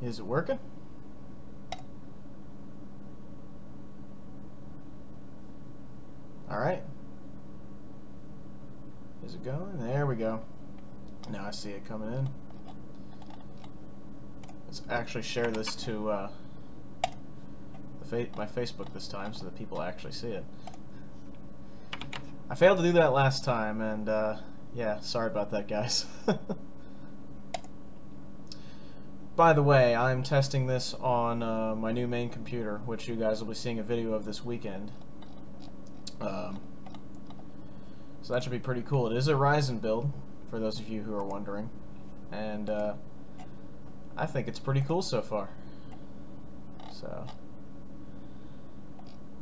Is it working? Alright. Is it going? There we go. Now I see it coming in. Let's actually share this to my Facebook this time so that people actually see it. I failed to do that last time, and yeah, sorry about that, guys. By the way, I'm testing this on my new main computer, which you guys will be seeing a video of this weekend. So that should be pretty cool. It is a Ryzen build, for those of you who are wondering, and I think it's pretty cool so far. So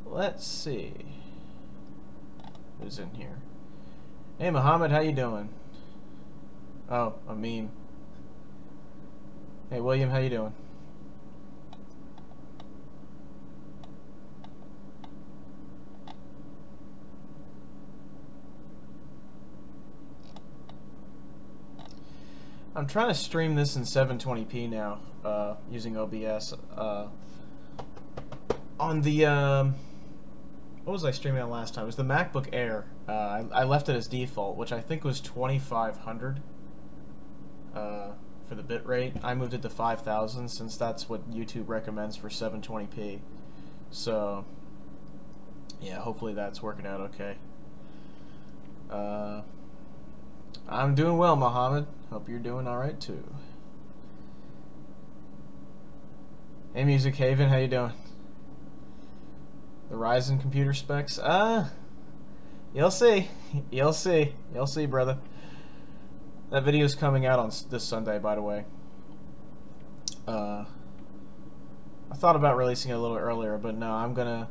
let's see who's in here. Hey Muhammad, how you doing? Oh, a meme. Hey William, how you doing? I'm trying to stream this in 720p now, using OBS. On the, what was I streaming on last time? It was the MacBook Air. I left it as default, which I think was 2500 for the bitrate. I moved it to 5000 since that's what YouTube recommends for 720p. So, yeah, hopefully that's working out okay. I'm doing well, Mohammed. Hope you're doing alright too. Hey Music Haven, how you doing? The Ryzen computer specs? You'll see. You'll see. You'll see, brother. That video's coming out on this Sunday, by the way. I thought about releasing it a little earlier, but no, I'm gonna...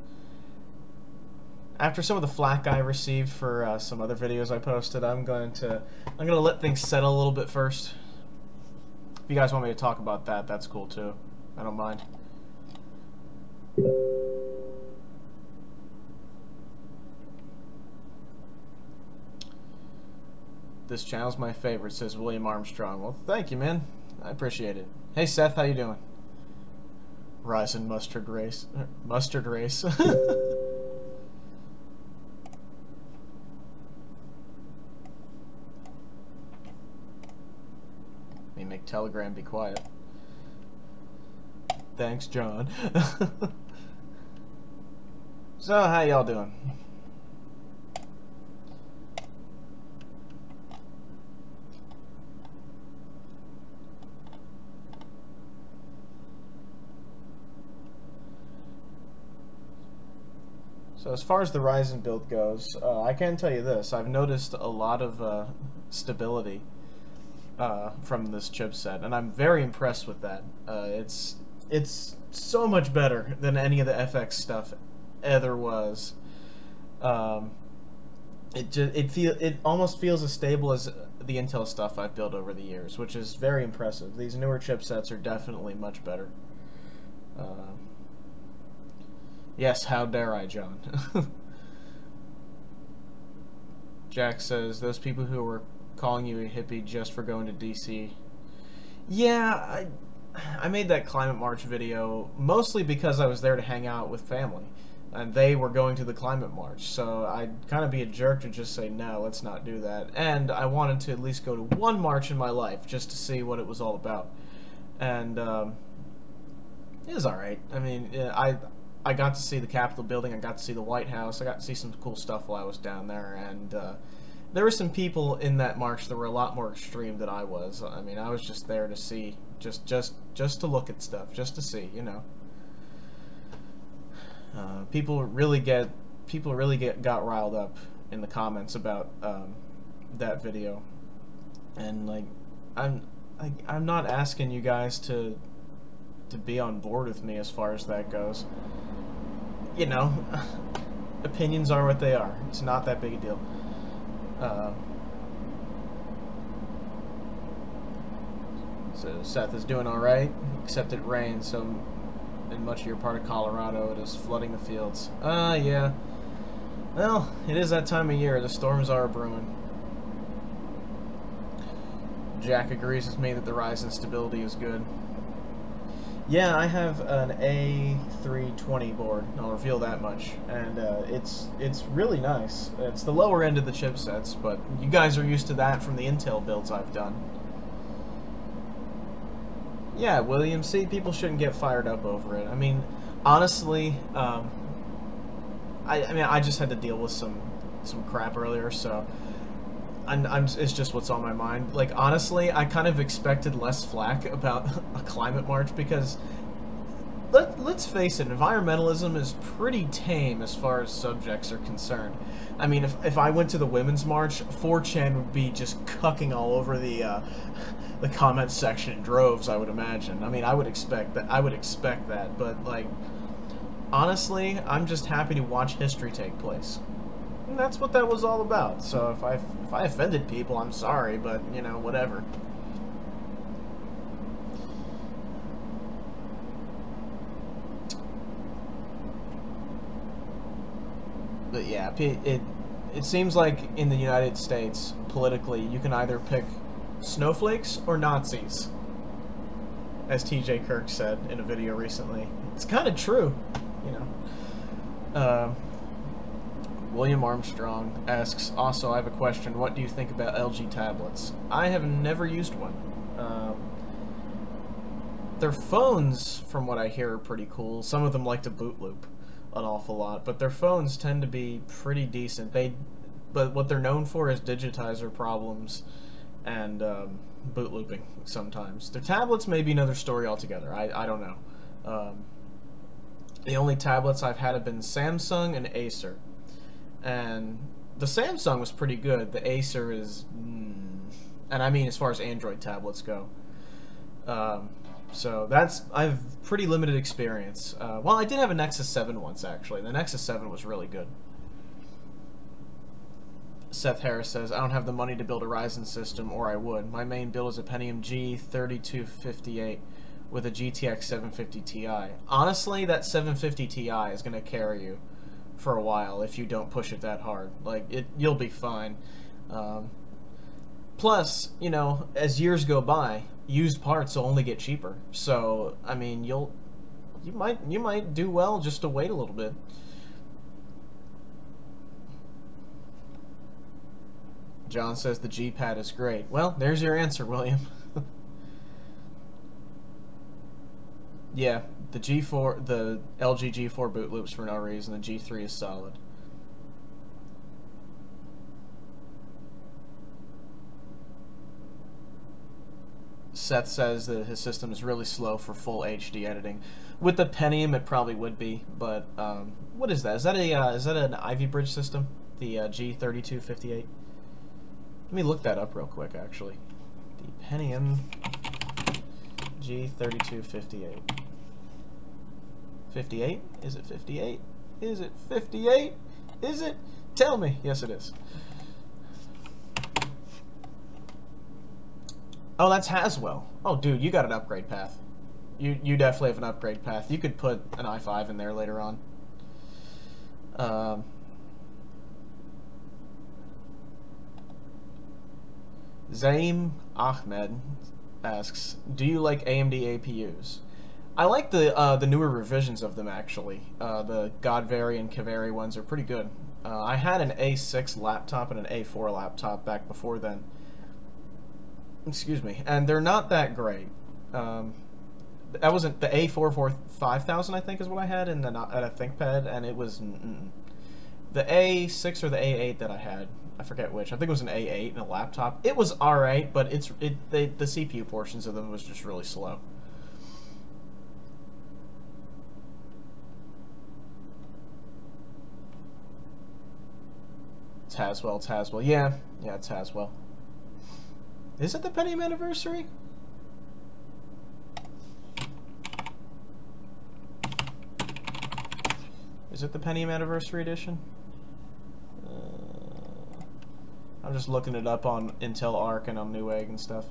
After some of the flack I received for some other videos I posted, I'm gonna let things settle a little bit first. If you guys want me to talk about that, that's cool too. I don't mind. This channel's my favorite, says William Armstrong. Well, thank you, man. I appreciate it. Hey Seth, how you doing? Ryzen mustard race. Mustard race. Make Telegram be quiet. Thanks, John. So, how y'all doing? So, as far as the Ryzen build goes, I can tell you this. I've noticed a lot of stability from this chipset, and I'm very impressed with that. It's so much better than any of the FX stuff ever was. It almost feels as stable as the Intel stuff I've built over the years, which is very impressive. These newer chipsets are definitely much better. Yes, how dare I, John? Jack says those people who were calling you a hippie just for going to DC. Yeah, I made that Climate March video mostly because I was there to hang out with family, and they were going to the Climate March, so I'd kind of be a jerk to just say, no, let's not do that. And I wanted to at least go to one march in my life just to see what it was all about. And it was alright. I mean, I got to see the Capitol building, I got to see the White House, I got to see some cool stuff while I was down there, and there were some people in that march that were a lot more extreme than I was. I mean, I was just there to see, just to look at stuff, just to see, you know. People really got riled up in the comments about that video, and like, I'm not asking you guys to be on board with me as far as that goes. You know, opinions are what they are. It's not that big a deal. So Seth is doing alright, except it rains, so in much of your part of Colorado it is flooding the fields. Yeah. Well, it is that time of year. The storms are brewing. Jack agrees with me that the Ryzen stability is good. Yeah, I have an A320 board. I'll reveal that much, and it's really nice. It's the lower end of the chipsets, but you guys are used to that from the Intel builds I've done. Yeah, William, see, people shouldn't get fired up over it. I mean, honestly, I mean, I just had to deal with some crap earlier, so it's just what's on my mind. Like, honestly, I kind of expected less flack about a climate march because, let's face it, environmentalism is pretty tame as far as subjects are concerned. I mean, if I went to the Women's March, 4chan would be just cucking all over the comment section in droves, I would imagine. I mean, I would expect that, but, like, honestly, I'm just happy to watch history take place. And that's what that was all about. So if I offended people, I'm sorry, but, you know, whatever. But yeah, it seems like in the United States, politically, you can either pick snowflakes or Nazis, as TJ Kirk said in a video recently. It's kind of true, you know. William Armstrong asks, also, I have a question. What do you think about LG tablets? I have never used one. Their phones, from what I hear, are pretty cool. Some of them like to boot loop an awful lot, but their phones tend to be pretty decent. But what they're known for is digitizer problems and boot looping sometimes. Their tablets may be another story altogether. I don't know. The only tablets I've had have been Samsung and Acer. And the Samsung was pretty good. The Acer is... and I mean as far as Android tablets go. So I have pretty limited experience. Well, I did have a Nexus 7 once, actually. The Nexus 7 was really good. Seth Harris says, I don't have the money to build a Ryzen system, or I would. My main build is a Pentium G3258 with a GTX 750 Ti. Honestly, that 750 Ti is going to carry you for a while if you don't push it that hard. Like, you'll be fine. Plus, you know, as years go by, used parts will only get cheaper. So, I mean, you might do well just to wait a little bit. John says the G-Pad is great. Well, there's your answer, William. Yeah, the LG G4 boot loops for no reason. The G3 is solid. Seth says that his system is really slow for full HD editing. With the Pentium, it probably would be, but what is that? Is that an Ivy Bridge system? The G3258. Let me look that up real quick, actually. The Pentium G3258. 58? Is it 58? Is it 58? Is it? Tell me. Yes, it is. Oh, that's Haswell. Oh, dude, you got an upgrade path. You definitely have an upgrade path. You could put an i5 in there later on. Zaim Ahmed asks, do you like AMD APUs? I like the newer revisions of them, actually. The Godvari and Kaveri ones are pretty good. I had an A6 laptop and an A4 laptop back before then. Excuse me. And they're not that great. That wasn't the A4 5000, I think, is what I had at a ThinkPad, and it was the A6 or the A8 that I had. I forget which. I think it was an A8 in a laptop. It was alright, but the CPU portions of them was just really slow. It's Haswell. Yeah, it's Haswell. Is it the Pentium anniversary? Is it the Pentium anniversary edition? I'm just looking it up on Intel Arc and on Newegg and stuff.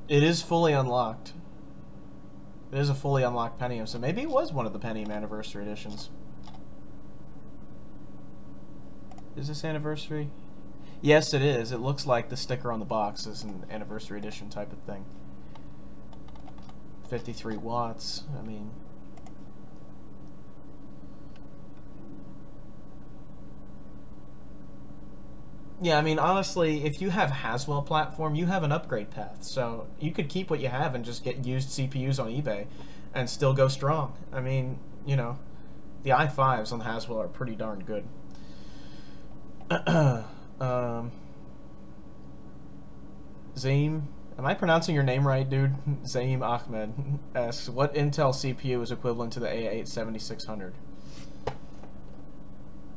It is fully unlocked. It is a fully unlocked Pentium, so maybe it was one of the Pentium anniversary editions. Is this anniversary? Yes, it is. It looks like the sticker on the box is an anniversary edition type of thing. 53 watts. I mean, yeah, I mean, honestly, if you have Haswell platform, you have an upgrade path. So you could keep what you have and just get used CPUs on eBay and still go strong. I mean, you know, the i5s on the Haswell are pretty darn good. Zaim, am I pronouncing your name right, dude? Zaim Ahmed asks, what Intel CPU is equivalent to the A8 7600?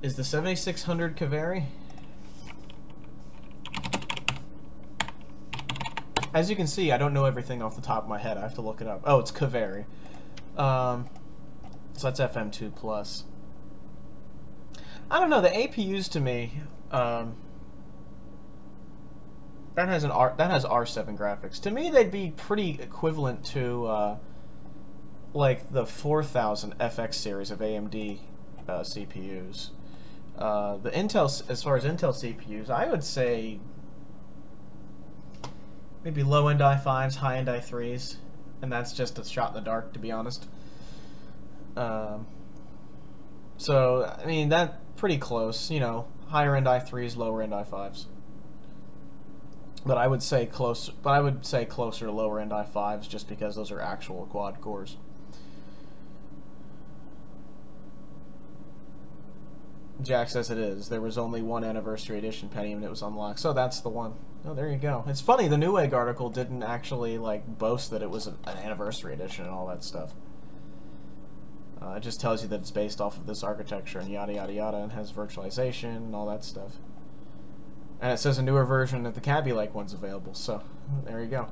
Is the 7600 Kaveri? As you can see, I don't know everything off the top of my head. I have to look it up. Oh, it's Kaveri. So that's FM2 plus. I don't know, the APUs to me, that has R7 graphics. To me, they'd be pretty equivalent to like the 4000 FX series of AMD CPUs. The Intel, as far as Intel CPUs, I would say maybe low-end i5s, high-end i3s, and that's just a shot in the dark, to be honest. So, I mean, that's pretty close, you know, higher-end i3s, lower-end i5s. But I would say closer to lower-end i5s just because those are actual quad cores. Jack says it is. There was only one anniversary edition Pentium and it was unlocked. So that's the one. Oh, there you go. It's funny, the Newegg article didn't actually, like, boast that it was an anniversary edition and all that stuff. It just tells you that it's based off of this architecture and yada yada yada and has virtualization and all that stuff. And it says a newer version of the Kaby Lake one's available, so there you go.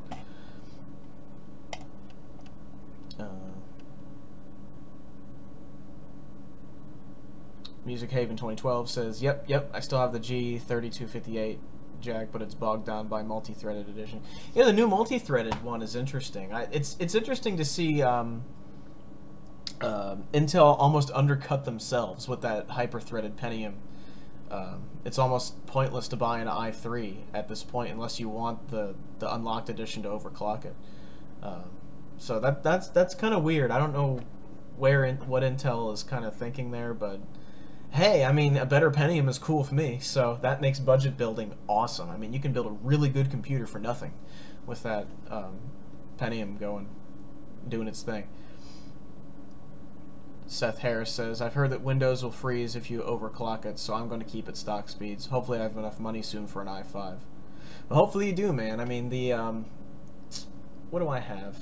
Music Haven 2012 says, yep, I still have the G3258 jack, but it's bogged down by multi-threaded edition. Yeah, the new multi-threaded one is interesting. It's interesting to see Intel almost undercut themselves with that hyper-threaded Pentium. It's almost pointless to buy an i3 at this point unless you want the unlocked edition to overclock it. So that's kind of weird. I don't know what Intel is kind of thinking there, but hey, I mean, a better Pentium is cool for me, so that makes budget building awesome. I mean, you can build a really good computer for nothing with that Pentium doing its thing. Seth Harris says, I've heard that Windows will freeze if you overclock it, so I'm going to keep it stock speeds. Hopefully I have enough money soon for an i5. But hopefully you do, man. I mean, the, what do I have?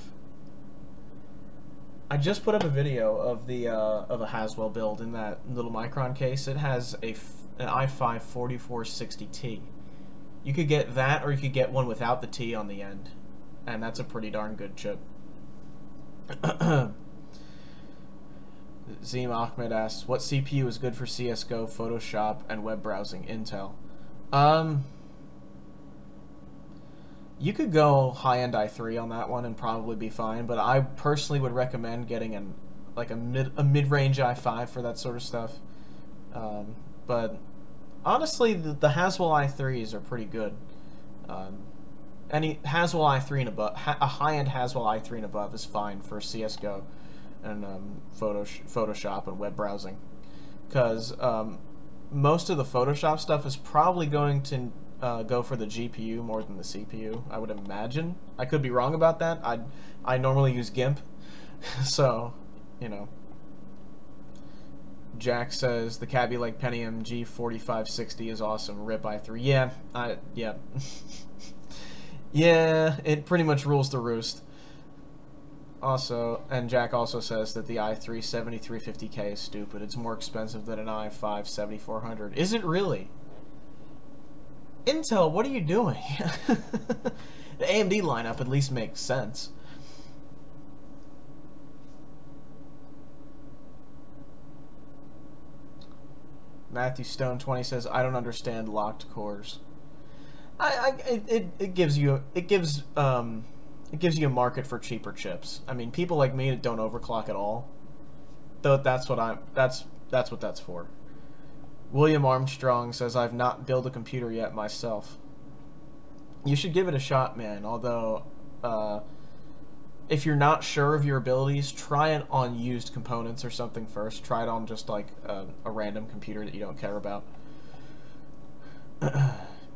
I just put up a video of a Haswell build in that little Micron case. It has an i5 4460T. You could get that, or you could get one without the T on the end, and that's a pretty darn good chip. Zim Ahmed asks, what CPU is good for CSGO, Photoshop, and web browsing? Intel. You could go high-end i3 on that one and probably be fine, but I personally would recommend getting a mid-range i5 for that sort of stuff. But honestly, the Haswell i3s are pretty good. Any Haswell i3 and above, a high-end Haswell i3 and above is fine for CSGO and Photoshop and web browsing, because most of the Photoshop stuff is probably going to go for the GPU more than the CPU, I would imagine. I could be wrong about that. I normally use GIMP, so, you know. Jack says the Kaby Lake Pentium G4560 is awesome. RIP i3. Yeah, yeah. Yeah, it pretty much rules the roost. Also, and Jack also says that the i3 7350K is stupid. It's more expensive than an i5 7400. Is it really? Intel, what are you doing? The AMD lineup at least makes sense. Matthew Stone 20 says, I don't understand locked cores. It gives you a market for cheaper chips. I mean, people like me that don't overclock at all, though that's what that's for. William Armstrong says, I've not built a computer yet myself. You should give it a shot, man, although if you're not sure of your abilities, try it on used components or something first. Try it on just like a random computer that you don't care about.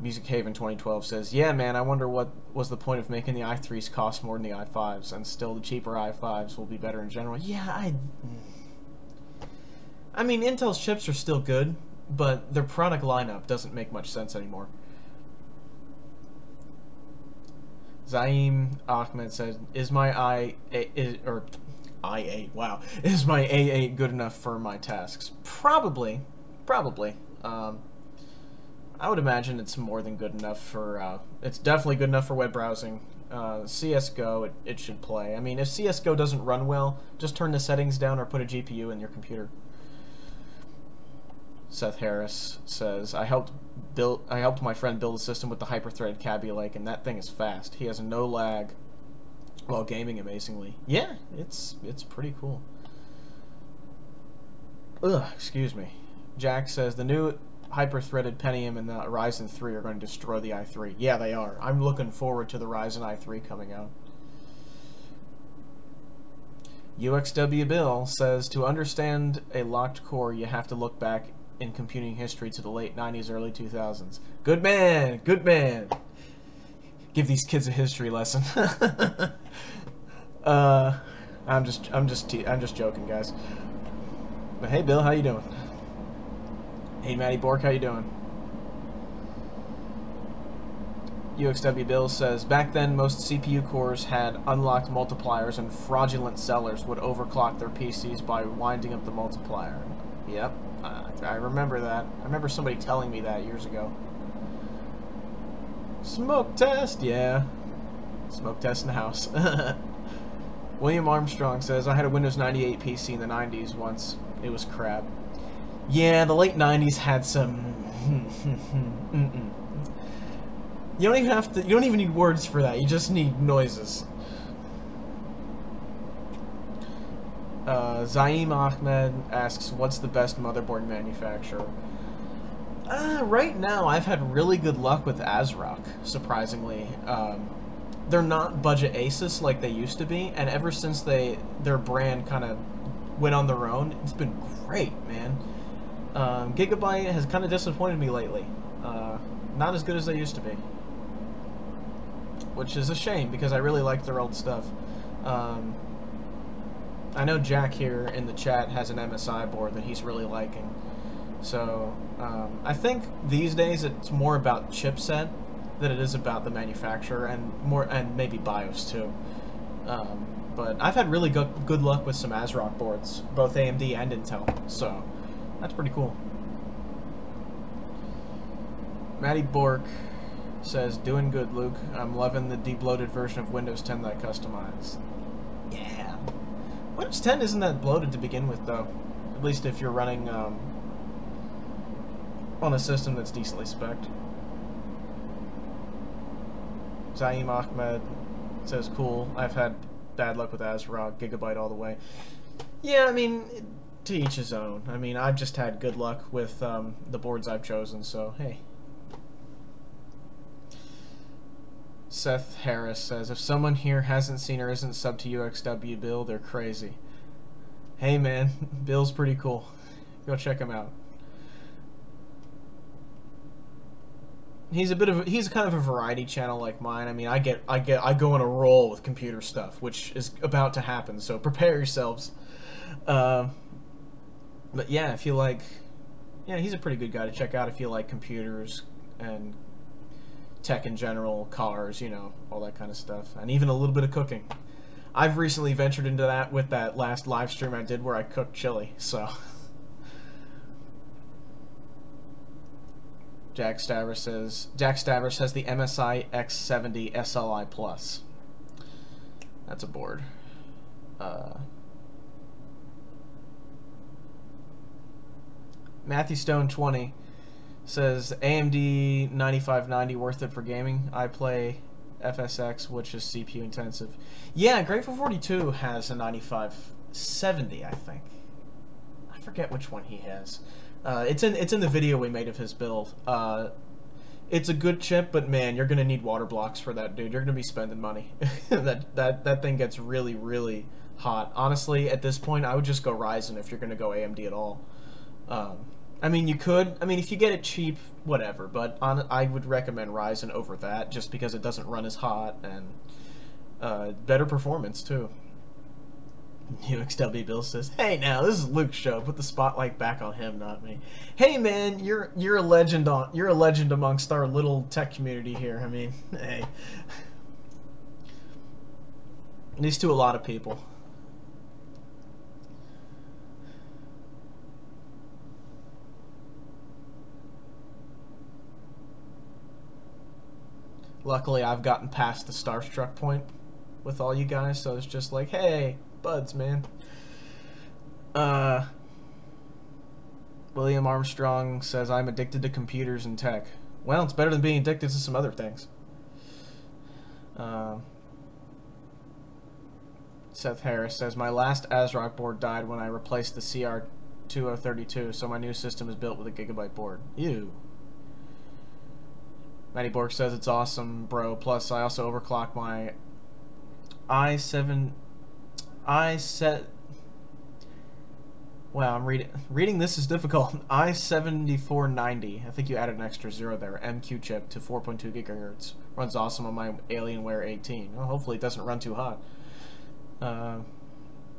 Music Haven 2012 says, yeah, man, I wonder what was the point of making the i3s cost more than the i5s, and still the cheaper i5s will be better in general. Yeah, I mean, Intel's chips are still good, but their product lineup doesn't make much sense anymore. Zaim Ahmed says, is my i8, wow, is my A8 good enough for my tasks? Probably. I would imagine it's more than good enough for, it's definitely good enough for web browsing. CSGO, it should play. I mean, if CSGO doesn't run well, just turn the settings down or put a GPU in your computer. Seth Harris says, I helped my friend build a system with the hyper-threaded Kaby Lake, and that thing is fast. He has no lag while gaming amazingly. Yeah, it's pretty cool. Ugh, excuse me. Jack says, the new hyper-threaded Pentium and the Ryzen 3 are going to destroy the i3. Yeah, they are. I'm looking forward to the Ryzen i3 coming out. UXW Bill says, to understand a locked core, you have to look back in computing history to the late 90s, early 2000s. Good man, good man. Give these kids a history lesson. I'm just joking, guys. But hey, Bill, how you doing? Hey, Matty Bork, how you doing? UXW Bill says, back then most CPU cores had unlocked multipliers and fraudulent sellers would overclock their PCs by winding up the multiplier. Yep, I remember that. I remember somebody telling me that years ago. Smoke test, yeah. Smoke test in the house. William Armstrong says, I had a Windows 98 PC in the 90s once. It was crap. Yeah, the late 90s had some... You don't even have to... You don't even need words for that. You just need noises. Zaim Ahmed asks, what's the best motherboard manufacturer? Right now, I've had really good luck with ASRock, surprisingly. They're not budget Asus like they used to be, and ever since their brand kind of went on their own, it's been great, man. Gigabyte has kind of disappointed me lately. Not as good as they used to be. Which is a shame, because I really like their old stuff. I know Jack here in the chat has an MSI board that he's really liking. So, I think these days it's more about chipset than it is about the manufacturer, and maybe BIOS too. But I've had really good luck with some ASRock boards, both AMD and Intel, so that's pretty cool. Matty Bork says, doing good, Luke. I'm loving the debloated version of Windows 10 that I customized. Yeah. Windows 10 isn't that bloated to begin with, though. At least if you're running on a system that's decently spec'd. Zaim Ahmed says, cool. I've had bad luck with ASRock, Gigabyte all the way. Yeah, I mean, to each his own. I mean, I've just had good luck with the boards I've chosen, so hey. Seth Harris says, if someone here hasn't seen or isn't subbed to UXW Bill, they're crazy. Hey man, Bill's pretty cool. Go check him out. He's kind of a variety channel like mine. I mean, I go on a roll with computer stuff, which is about to happen, so prepare yourselves. But yeah, if you like, yeah, he's a pretty good guy to check out if you like computers and tech in general, cars, you know, all that kind of stuff, and even a little bit of cooking. I've recently ventured into that with that last live stream I did where I cooked chili, so. Jack Stavros has the MSI X70 SLI Plus. That's a board. Matthew Stone 20 says AMD 9590 worth it for gaming. I play FSX, which is CPU intensive. Yeah, Grateful 42 has a 9570, I think. I forget which one he has. It's in the video we made of his build. It's a good chip, but man, you're gonna need water blocks for that, dude. You're gonna be spending money. That thing gets really, really hot. Honestly, at this point, I would just go Ryzen if you're gonna go AMD at all. I mean, you could. I mean, if you get it cheap, whatever. But I would recommend Ryzen over that, just because it doesn't run as hot and better performance too. UXW Bill says, "Hey, now this is Luke's show. Put the spotlight back on him, not me." Hey, man, you're a legend amongst our little tech community here. I mean, hey, these to a lot of people. Luckily, I've gotten past the starstruck point with all you guys, so it's just like, hey, buds, man. William Armstrong says, I'm addicted to computers and tech. Well, it's better than being addicted to some other things. Seth Harris says, my last ASRock board died when I replaced the CR2032, so my new system is built with a gigabyte board. Ew. Matty Bork says, it's awesome, bro. Plus, I also overclock my Wow, I'm reading this is difficult. i7490. I think you added an extra 0 there. MQ chip to 4.2 gigahertz. Runs awesome on my Alienware 18. Well, hopefully it doesn't run too hot.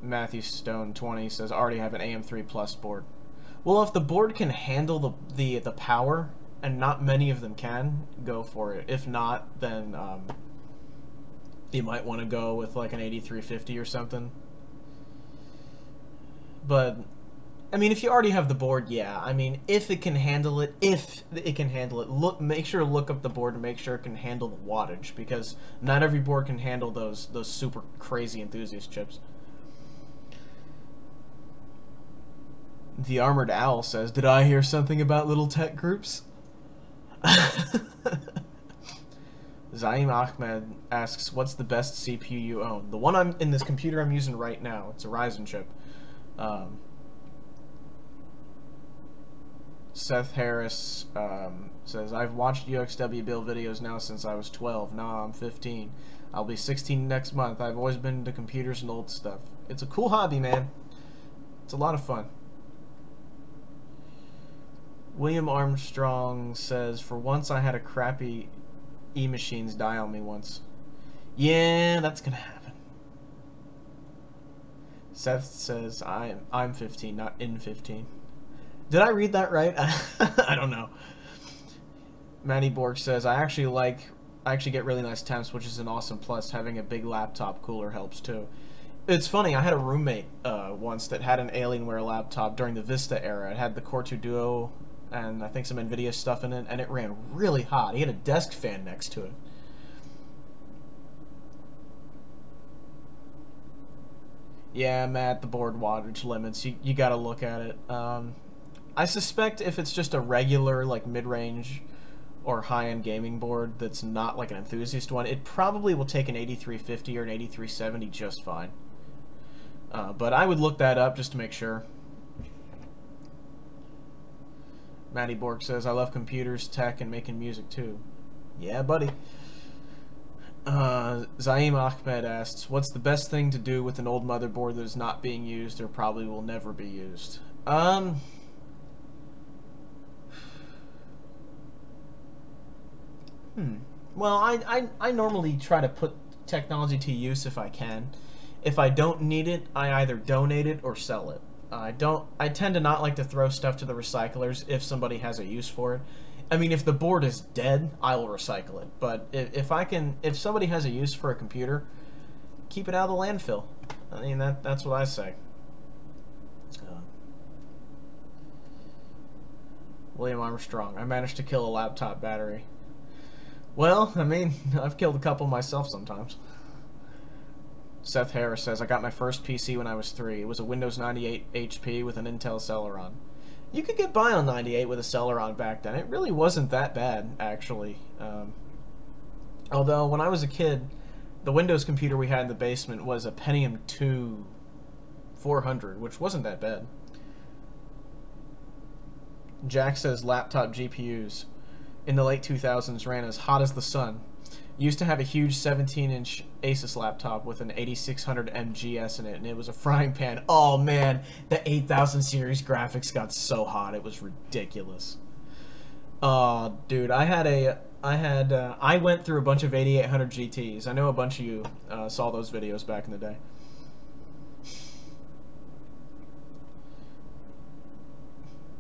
Matthew Stone 20 says, already have an AM3 Plus board. Well, if the board can handle the power, and not many of them can, go for it. If not, then you might want to go with like an 8350 or something. But I mean, if you already have the board, yeah. I mean, if it can handle it, make sure to look up the board and make sure it can handle the wattage, because not every board can handle those super crazy enthusiast chips. The Armored Owl says, "Did I hear something about little tech groups?" Zaim Ahmed asks, "What's the best CPU you own?" The one in this computer I'm using right now. It's a Ryzen chip. Seth Harris says, I've watched UXW build videos now since I was 12. Now I'm 15. I'll be 16 next month. I've always been into computers and old stuff. It's a cool hobby, man. It's a lot of fun. William Armstrong says, for once I had a crappy E-machines die on me once. Yeah, that's gonna happen. Seth says, I'm 15, not in 15. Did I read that right? I don't know. Matty Bork says, I actually get really nice temps, which is an awesome plus. Having a big laptop cooler helps too. It's funny, I had a roommate once that had an Alienware laptop during the Vista era. It had the Core 2 Duo and I think some NVIDIA stuff in it, and it ran really hot. He had a desk fan next to it. Yeah, Matt, the board wattage limits, you gotta look at it. I suspect if it's just a regular, like, mid-range or high-end gaming board that's not, like, an enthusiast one, it probably will take an 8350 or an 8370 just fine. But I would look that up just to make sure. Matty Bork says, I love computers, tech, and making music, too. Yeah, buddy. Zaim Ahmed asks, what's the best thing to do with an old motherboard that is not being used or probably will never be used? Well, I normally try to put technology to use if I can. If I don't need it, I either donate it or sell it. I tend to not like to throw stuff to the recyclers if somebody has a use for it. I mean, if the board is dead, I will recycle it. But if somebody has a use for a computer, keep it out of the landfill. I mean, that's what I say. William Armstrong, I managed to kill a laptop battery. Well, I mean, I've killed a couple myself sometimes. Seth Harris says, I got my first PC when I was 3. It was a Windows 98 HP with an Intel Celeron. You could get by on 98 with a Celeron back then. It really wasn't that bad, actually. Although, when I was a kid, the Windows computer we had in the basement was a Pentium 2 400, which wasn't that bad. Jack says, laptop GPUs. in the late 2000s ran as hot as the sun. Used to have a huge 17-inch Asus laptop with an 8600 MGS in it, and it was a frying pan. Oh man, the 8000 series graphics got so hot, it was ridiculous. Dude, I went through a bunch of 8800 GTs. I know a bunch of you saw those videos back in the day.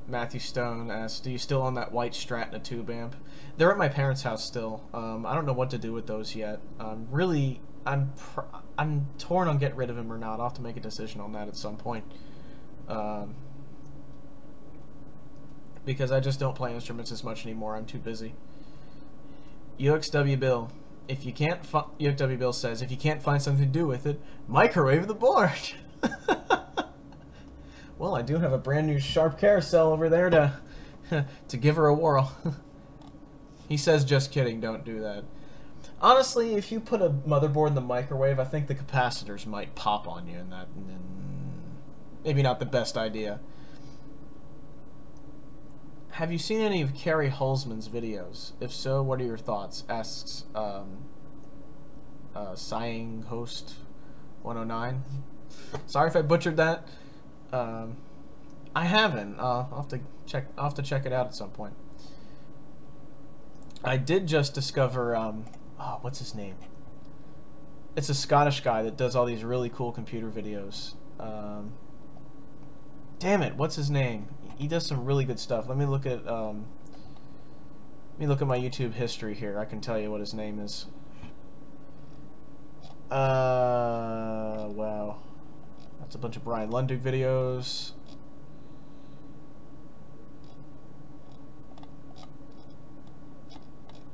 Matthew Stone asks, do you still own that white Strat and a tube amp? They're at my parents' house still. I don't know what to do with those yet. I'm torn on getting rid of them or not. I'll have to make a decision on that at some point. Because I just don't play instruments as much anymore. I'm too busy. UXW Bill, UXW Bill says, if you can't find something to do with it, microwave the board. Well, I do have a brand new sharp carousel over there to give her a whirl. He says, just kidding, don't do that. Honestly, if you put a motherboard in the microwave, I think the capacitors might pop on you, and that maybe not the best idea. Have you seen any of Carrie Holzman's videos? If so, what are your thoughts? Asks Sighing Host 109. Sorry if I butchered that. I haven't. I'll have to check it out at some point. I did just discover oh, what's his name? It's a Scottish guy that does all these really cool computer videos. Damn it, what's his name? He does some really good stuff. Let me look at my YouTube history here. I can tell you what his name is. Wow. That's a bunch of Brian Lundig videos.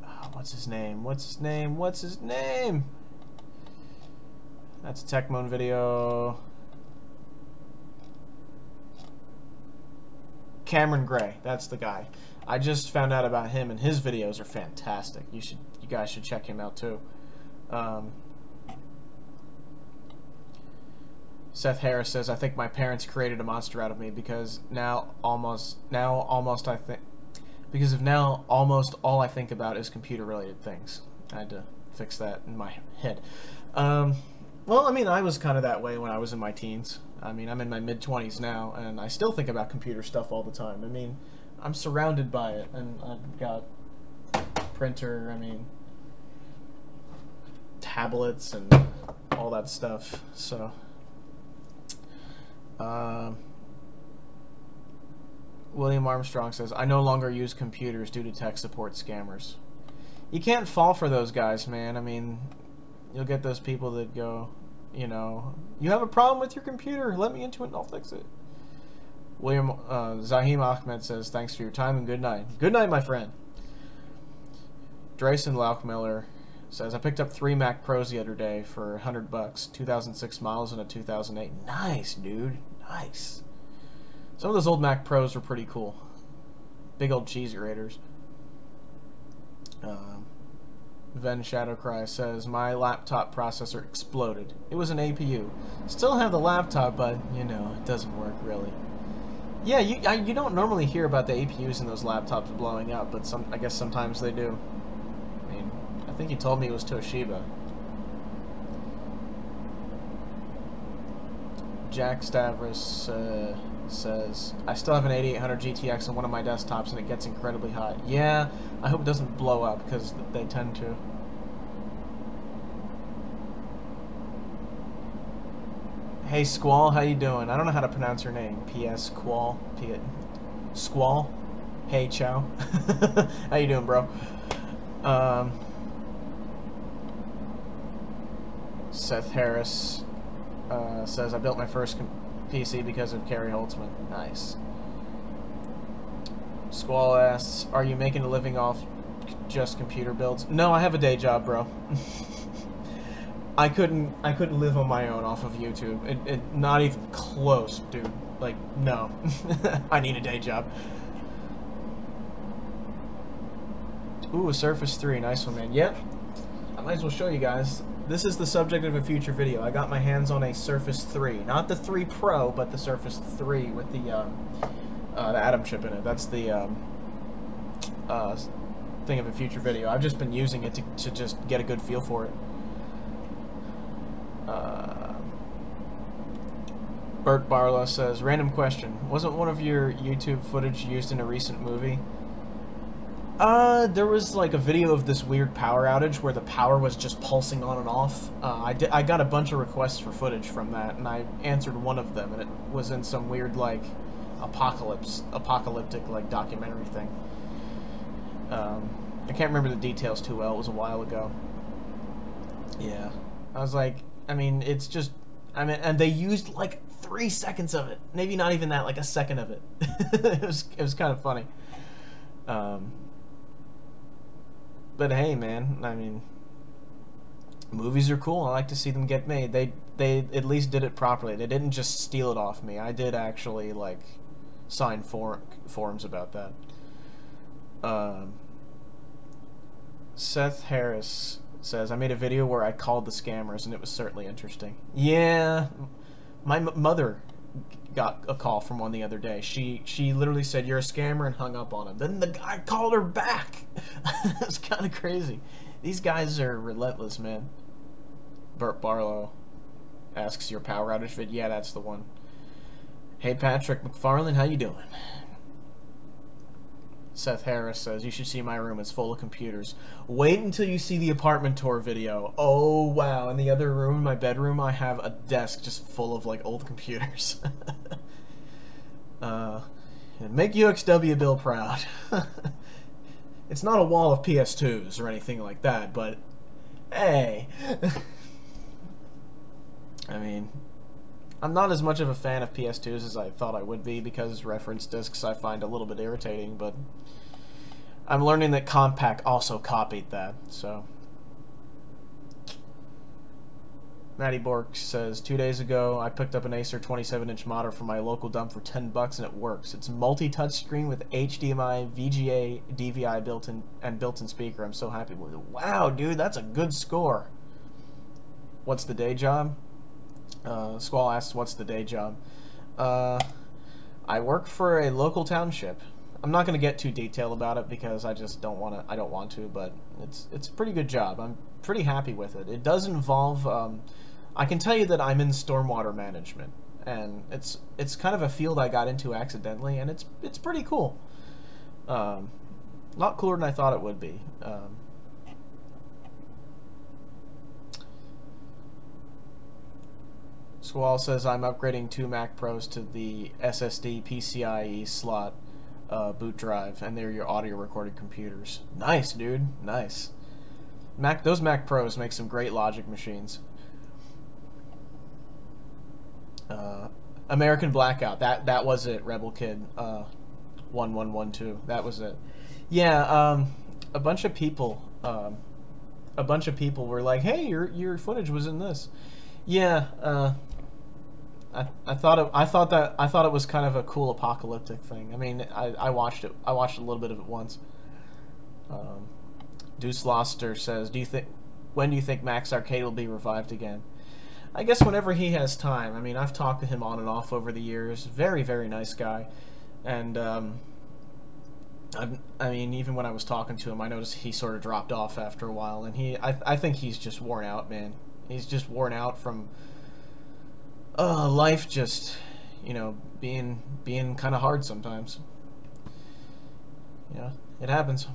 Oh, what's his name? What's his name? What's his name? That's a Techmoan video. Cameron Gray, that's the guy. I just found out about him, and his videos are fantastic. You guys should check him out too. Seth Harris says, I think my parents created a monster out of me because now almost all I think about is computer related things. I had to fix that in my head. Well, I mean, I was kind of that way when I was in my teens. I mean, I'm in my mid-20s now, and I still think about computer stuff all the time. I mean, I'm surrounded by it, and I've got printer, I mean, tablets, and all that stuff, so... William Armstrong says, I no longer use computers due to tech support scammers. You can't fall for those guys, man. I mean, you'll get those people that go, you know, you have a problem with your computer, let me into it and I'll fix it. Zahim Ahmed says, thanks for your time and good night. Good night, my friend. Drayson Lauchmiller says, I picked up 3 Mac Pros the other day for $100, 2006 models and a 2008. Nice, dude. Nice. Some of those old Mac Pros were pretty cool. Big old cheese graters. Ven Shadowcry says, my laptop processor exploded. It was an APU. Still have the laptop, but, you know, it doesn't work really. Yeah, you don't normally hear about the APUs in those laptops blowing up, but I guess sometimes they do. I mean, I think he told me it was Toshiba. Jack Stavros says, I still have an 8800 GTX on one of my desktops and it gets incredibly hot. Yeah, I hope it doesn't blow up because they tend to. Hey Squall, how you doing? I don't know how to pronounce your name. P.S. Squall. Squall? Hey, chow. How you doing, bro? Seth Harris says, I built my first PC because of Carrie Holtzman. Nice. Squall asks, are you making a living off just computer builds? No, I have a day job, bro. I couldn't live on my own off of YouTube. Not even close, dude. Like, no. I need a day job. Ooh, a Surface 3. Nice one, man. Yep. I might as well show you guys. This is the subject of a future video. I got my hands on a Surface 3. Not the 3 Pro, but the Surface 3 with the Atom chip in it. That's the thing of a future video. I've just been using it to just get a good feel for it. Bert Barlow says, random question. Wasn't one of your YouTube footage used in a recent movie? There was like a video of this weird power outage where the power was just pulsing on and off. I got a bunch of requests for footage from that, and I answered one of them, and it was in some weird like apocalyptic like documentary thing. I can't remember the details too well. It was a while ago. Yeah, I was like, I mean, it's just, I mean, and they used like 3 seconds of it, maybe not even that, like a second of it. it was kind of funny. But hey, man, I mean, movies are cool. I like to see them get made. They at least did it properly. They didn't just steal it off me. I did actually like sign forums about that. Seth Harris says, I made a video where I called the scammers, and it was certainly interesting. Yeah, my mother got a call from one the other day. She literally said, you're a scammer, and hung up on him. Then the guy called her back. It's kind of crazy. These guys are relentless, man. Bert Barlow asks, your power outage vid? Yeah, that's the one. Hey, Patrick McFarlane, how you doing? Seth Harris says, you should see my room. It's full of computers. Wait until you see the apartment tour video. Oh, wow. In the other room, my bedroom, I have a desk just full of, like, old computers. Make UXW Bill proud. It's not a wall of PS2s or anything like that, but, hey. I mean, I'm not as much of a fan of PS2s as I thought I would be, because reference discs I find a little bit irritating, but I'm learning that Compaq also copied that, so. Matty Bork says, 2 days ago I picked up an Acer 27-inch monitor from my local dump for $10 and it works. It's multi-touch screen with HDMI, VGA, DVI built-in speaker. I'm so happy with it. Wow, dude, that's a good score. What's the day job? Squall asks, what's the day job? I work for a local township. I'm not going to get too detailed about it because I just don't want to. I don't want to, but it's a pretty good job. I'm pretty happy with it. It does involve. I can tell you that I'm in stormwater management, and it's kind of a field I got into accidentally, and it's pretty cool. A lot cooler than I thought it would be. Squall says, I'm upgrading 2 Mac Pros to the SSD PCIe slot boot drive, and they're your audio recording computers. Nice, dude. Nice. Those Mac Pros make some great logic machines. American Blackout. That was it. Rebel Kid 1112. That was it. Yeah. A bunch of people were like, "Hey, your footage was in this." Yeah. I thought it was kind of a cool apocalyptic thing. I mean, I watched it. I watched a little bit of it once. Deuce Loster says, when do you think Max Arcade will be revived again? I guess whenever he has time. I mean, I've talked to him on and off over the years. Very, very nice guy. And, I mean, even when I was talking to him, I noticed he sort of dropped off after a while. And I think he's just worn out, man. He's just worn out from life just, you know, being kind of hard sometimes. Yeah, it happens.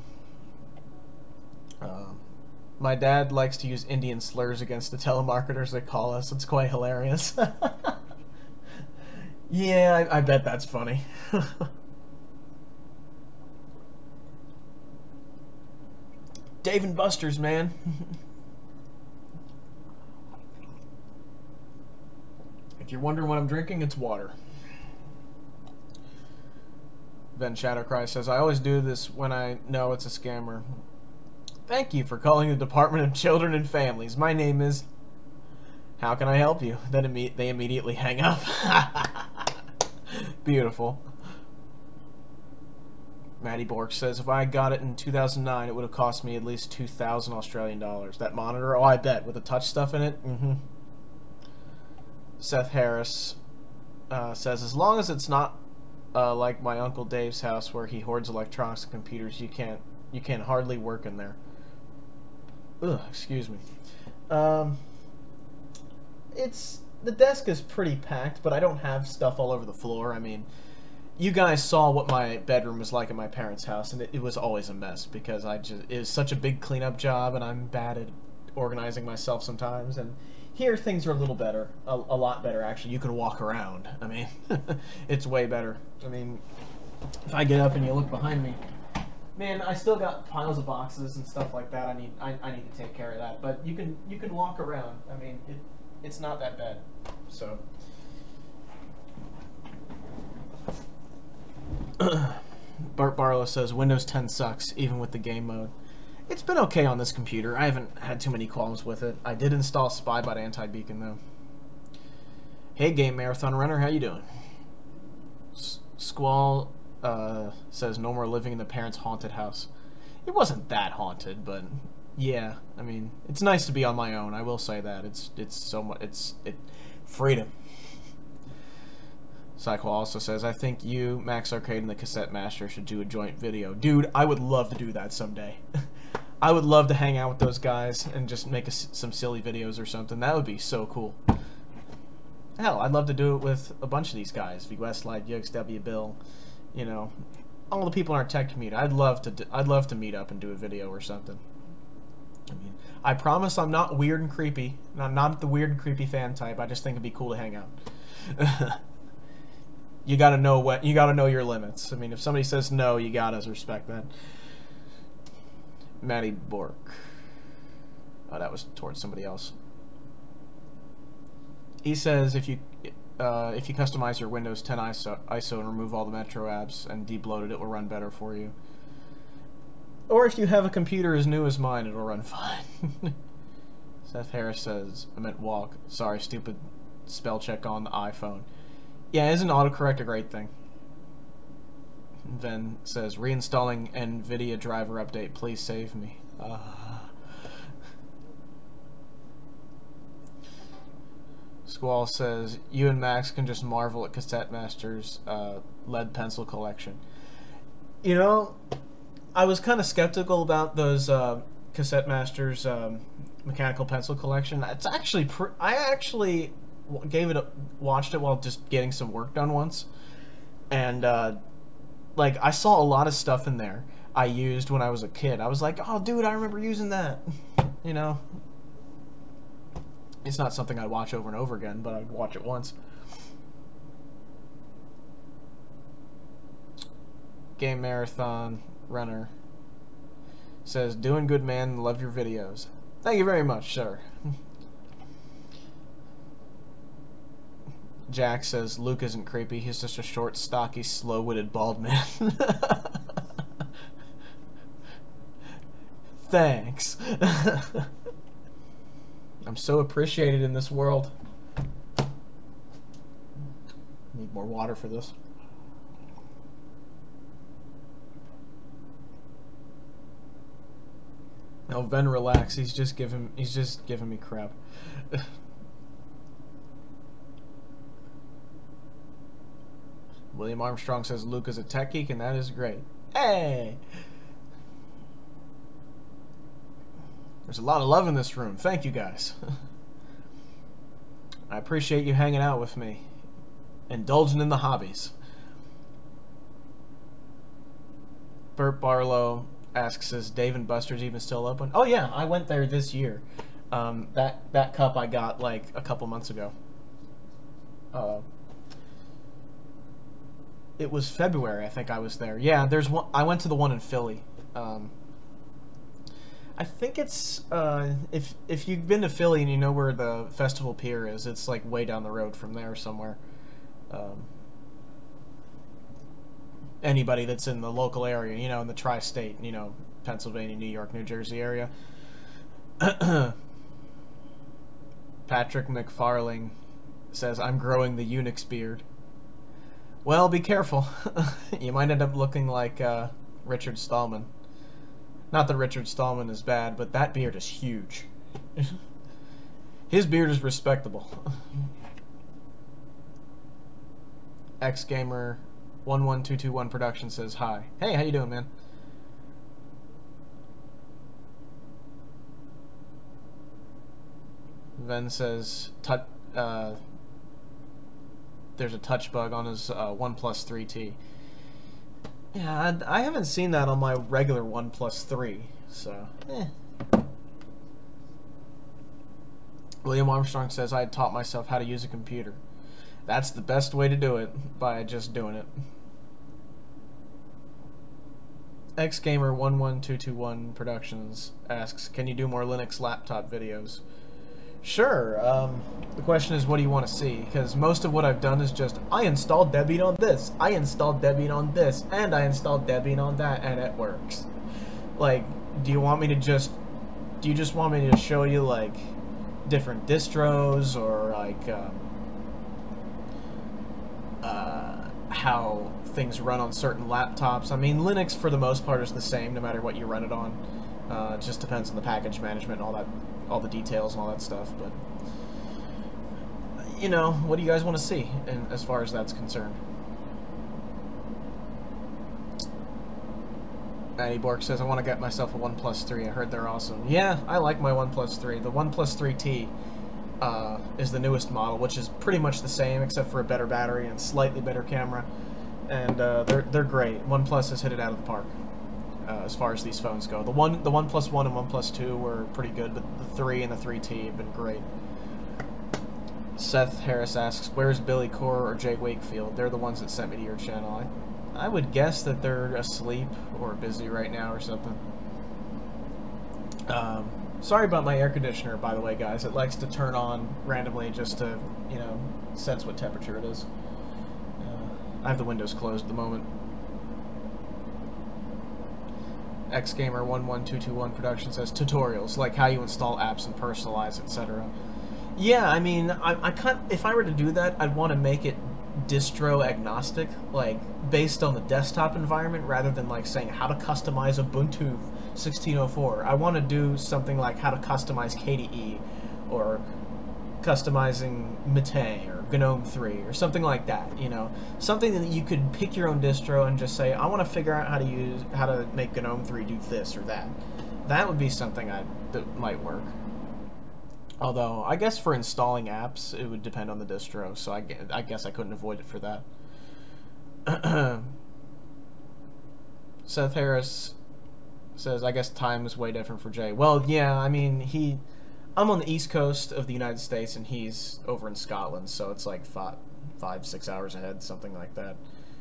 My dad likes to use Indian slurs against the telemarketers that call us. It's quite hilarious. Yeah, I bet that's funny. Dave and Buster's, man. If you're wondering what I'm drinking, it's water. Ven Shadowcry says, I always do this when I know it's a scammer. Thank you for calling the Department of Children and Families. My name is... How can I help you? Then they immediately hang up. Beautiful. Matty Bork says, if I got it in 2009, it would have cost me at least 2,000 Australian dollars. That monitor? Oh, I bet. With the touch stuff in it? Mm-hmm. Seth Harris says, as long as it's not like my Uncle Dave's house where he hoards electronics and computers, you can't You can hardly work in there. Ugh, excuse me. The desk is pretty packed, but I don't have stuff all over the floor. I mean, you guys saw what my bedroom was like at my parents' house, and it was always a mess because it was such a big cleanup job, and I'm bad at organizing myself sometimes. And here things are a little better, a lot better actually. You can walk around. I mean, it's way better. I mean, if I get up and you look behind me, man, I still got piles of boxes and stuff like that. I need to take care of that. But you can walk around. I mean, it's not that bad. So. Bart Barlow says Windows 10 sucks, even with the game mode. It's been okay on this computer. I haven't had too many qualms with it. I did install Spybot Anti-Beacon though. Hey, Game Marathon Runner, how you doing? Squall says no more living in the parents' haunted house. It wasn't that haunted, but yeah, I mean, it's nice to be on my own. I will say that it's so much. It's freedom. Cycle also says, I think you, Max Arcade, and the Cassette Master should do a joint video. Dude, I would love to do that someday. I would love to hang out with those guys and just make some silly videos or something. That would be so cool. Hell, I'd love to do it with a bunch of these guys. V Westlight, UXW, Bill, you know, all the people in our tech community. I'd love to meet up and do a video or something. I mean, I promise I'm not weird and creepy. I'm not the weird and creepy fan type. I just think it'd be cool to hang out. You gotta know your limits. I mean, if somebody says no, you gotta respect that. Matty Bork. Oh, that was towards somebody else. He says if you customize your Windows 10 ISO and remove all the Metro apps and debloat it will run better for you. Or if you have a computer as new as mine, it'll run fine. Seth Harris says, I meant walk. Sorry, stupid spell check on the iPhone. Yeah, isn't autocorrect a great thing? Ven says, reinstalling NVIDIA driver update, please save me. Squall says, you and Max can just marvel at Cassette Master's lead pencil collection. You know, I was kind of skeptical about those Cassette Master's mechanical pencil collection. It's actually, I actually watched it while just getting some work done once, and like I saw a lot of stuff in there I used when I was a kid. I was like, oh dude, I remember using that. You know, it's not something I'd watch over and over again, but I'd watch it once. Game Marathon Runner says, doing good, man, love your videos. Thank you very much, sir. Jack says, Luke isn't creepy, he's just a short, stocky, slow-witted, bald man. Thanks. I'm so appreciated in this world. Need more water for this. No, Ven, relax. He's just giving me crap. William Armstrong says Luke is a tech geek, and that is great. Hey! There's a lot of love in this room. Thank you, guys. I appreciate you hanging out with me. Indulging in the hobbies. Burt Barlow asks, is Dave and Buster's even still open? Oh, yeah. I went there this year. That cup I got, like, a couple months ago. It was February, I think I was there. Yeah, there's one. I went to the one in Philly. I think it's if you've been to Philly and you know where the Festival Pier is, it's like way down the road from there somewhere. Anybody that's in the local area, you know, in the tri-state, you know, Pennsylvania, New York, New Jersey area. Patrick McFarling says, I'm growing the Unix beard. Well, be careful. You might end up looking like Richard Stallman. Not that Richard Stallman is bad, but that beard is huge. His beard is respectable. XGamer11221 Production says hi. Hey, how you doing, man? Ven says there's a touch bug on his OnePlus 3T. Yeah, I haven't seen that on my regular OnePlus 3, so William Armstrong says, I had taught myself how to use a computer. That's the best way to do it, by just doing it. XGamer11221 Productions asks, can you do more Linux laptop videos? Sure. The question is, what do you want to see? Because most of what I've done is just, I installed Debian on this, I installed Debian on this, and I installed Debian on that, and it works. Like, do you just want me to show you, like, different distros, or, like, how things run on certain laptops? I mean, Linux, for the most part, is the same, no matter what you run it on. It just depends on the package management and all that, all the details and all that stuff, but you know, what do you guys want to see as far as that's concerned? Matty Bork says, I want to get myself a OnePlus 3. I heard they're awesome. Yeah, I like my OnePlus 3. The OnePlus 3T is the newest model, which is pretty much the same except for a better battery and slightly better camera, and they're great. OnePlus has hit it out of the park. As far as these phones go. The OnePlus 1 and OnePlus 2 were pretty good, but the 3 and the 3T have been great. Seth Harris asks, where's Billy Core or Jay Wakefield? They're the ones that sent me to your channel. I would guess that they're asleep or busy right now or something. Sorry about my air conditioner, by the way, guys. It likes to turn on randomly just to, you know, sense what temperature it is. I have the windows closed at the moment. XGamer11221 Production says, tutorials, like how you install apps and personalize, etc. Yeah, I mean, I can't, if I were to do that, I'd want to make it distro agnostic, like based on the desktop environment, rather than like saying how to customize Ubuntu 16.04. I want to do something like how to customize KDE, or customizing Mate or GNOME3 or something like that, you know, something that you could pick your own distro and just say, I want to figure out how to make GNOME3 do this or that. That would be something that might work. Although I guess for installing apps it would depend on the distro, so I guess I couldn't avoid it for that. Seth Harris says, I guess time is way different for Jay. Well, yeah, I mean, I'm on the East Coast of the United States, and he's over in Scotland, so it's like 5-6 hours ahead, something like that,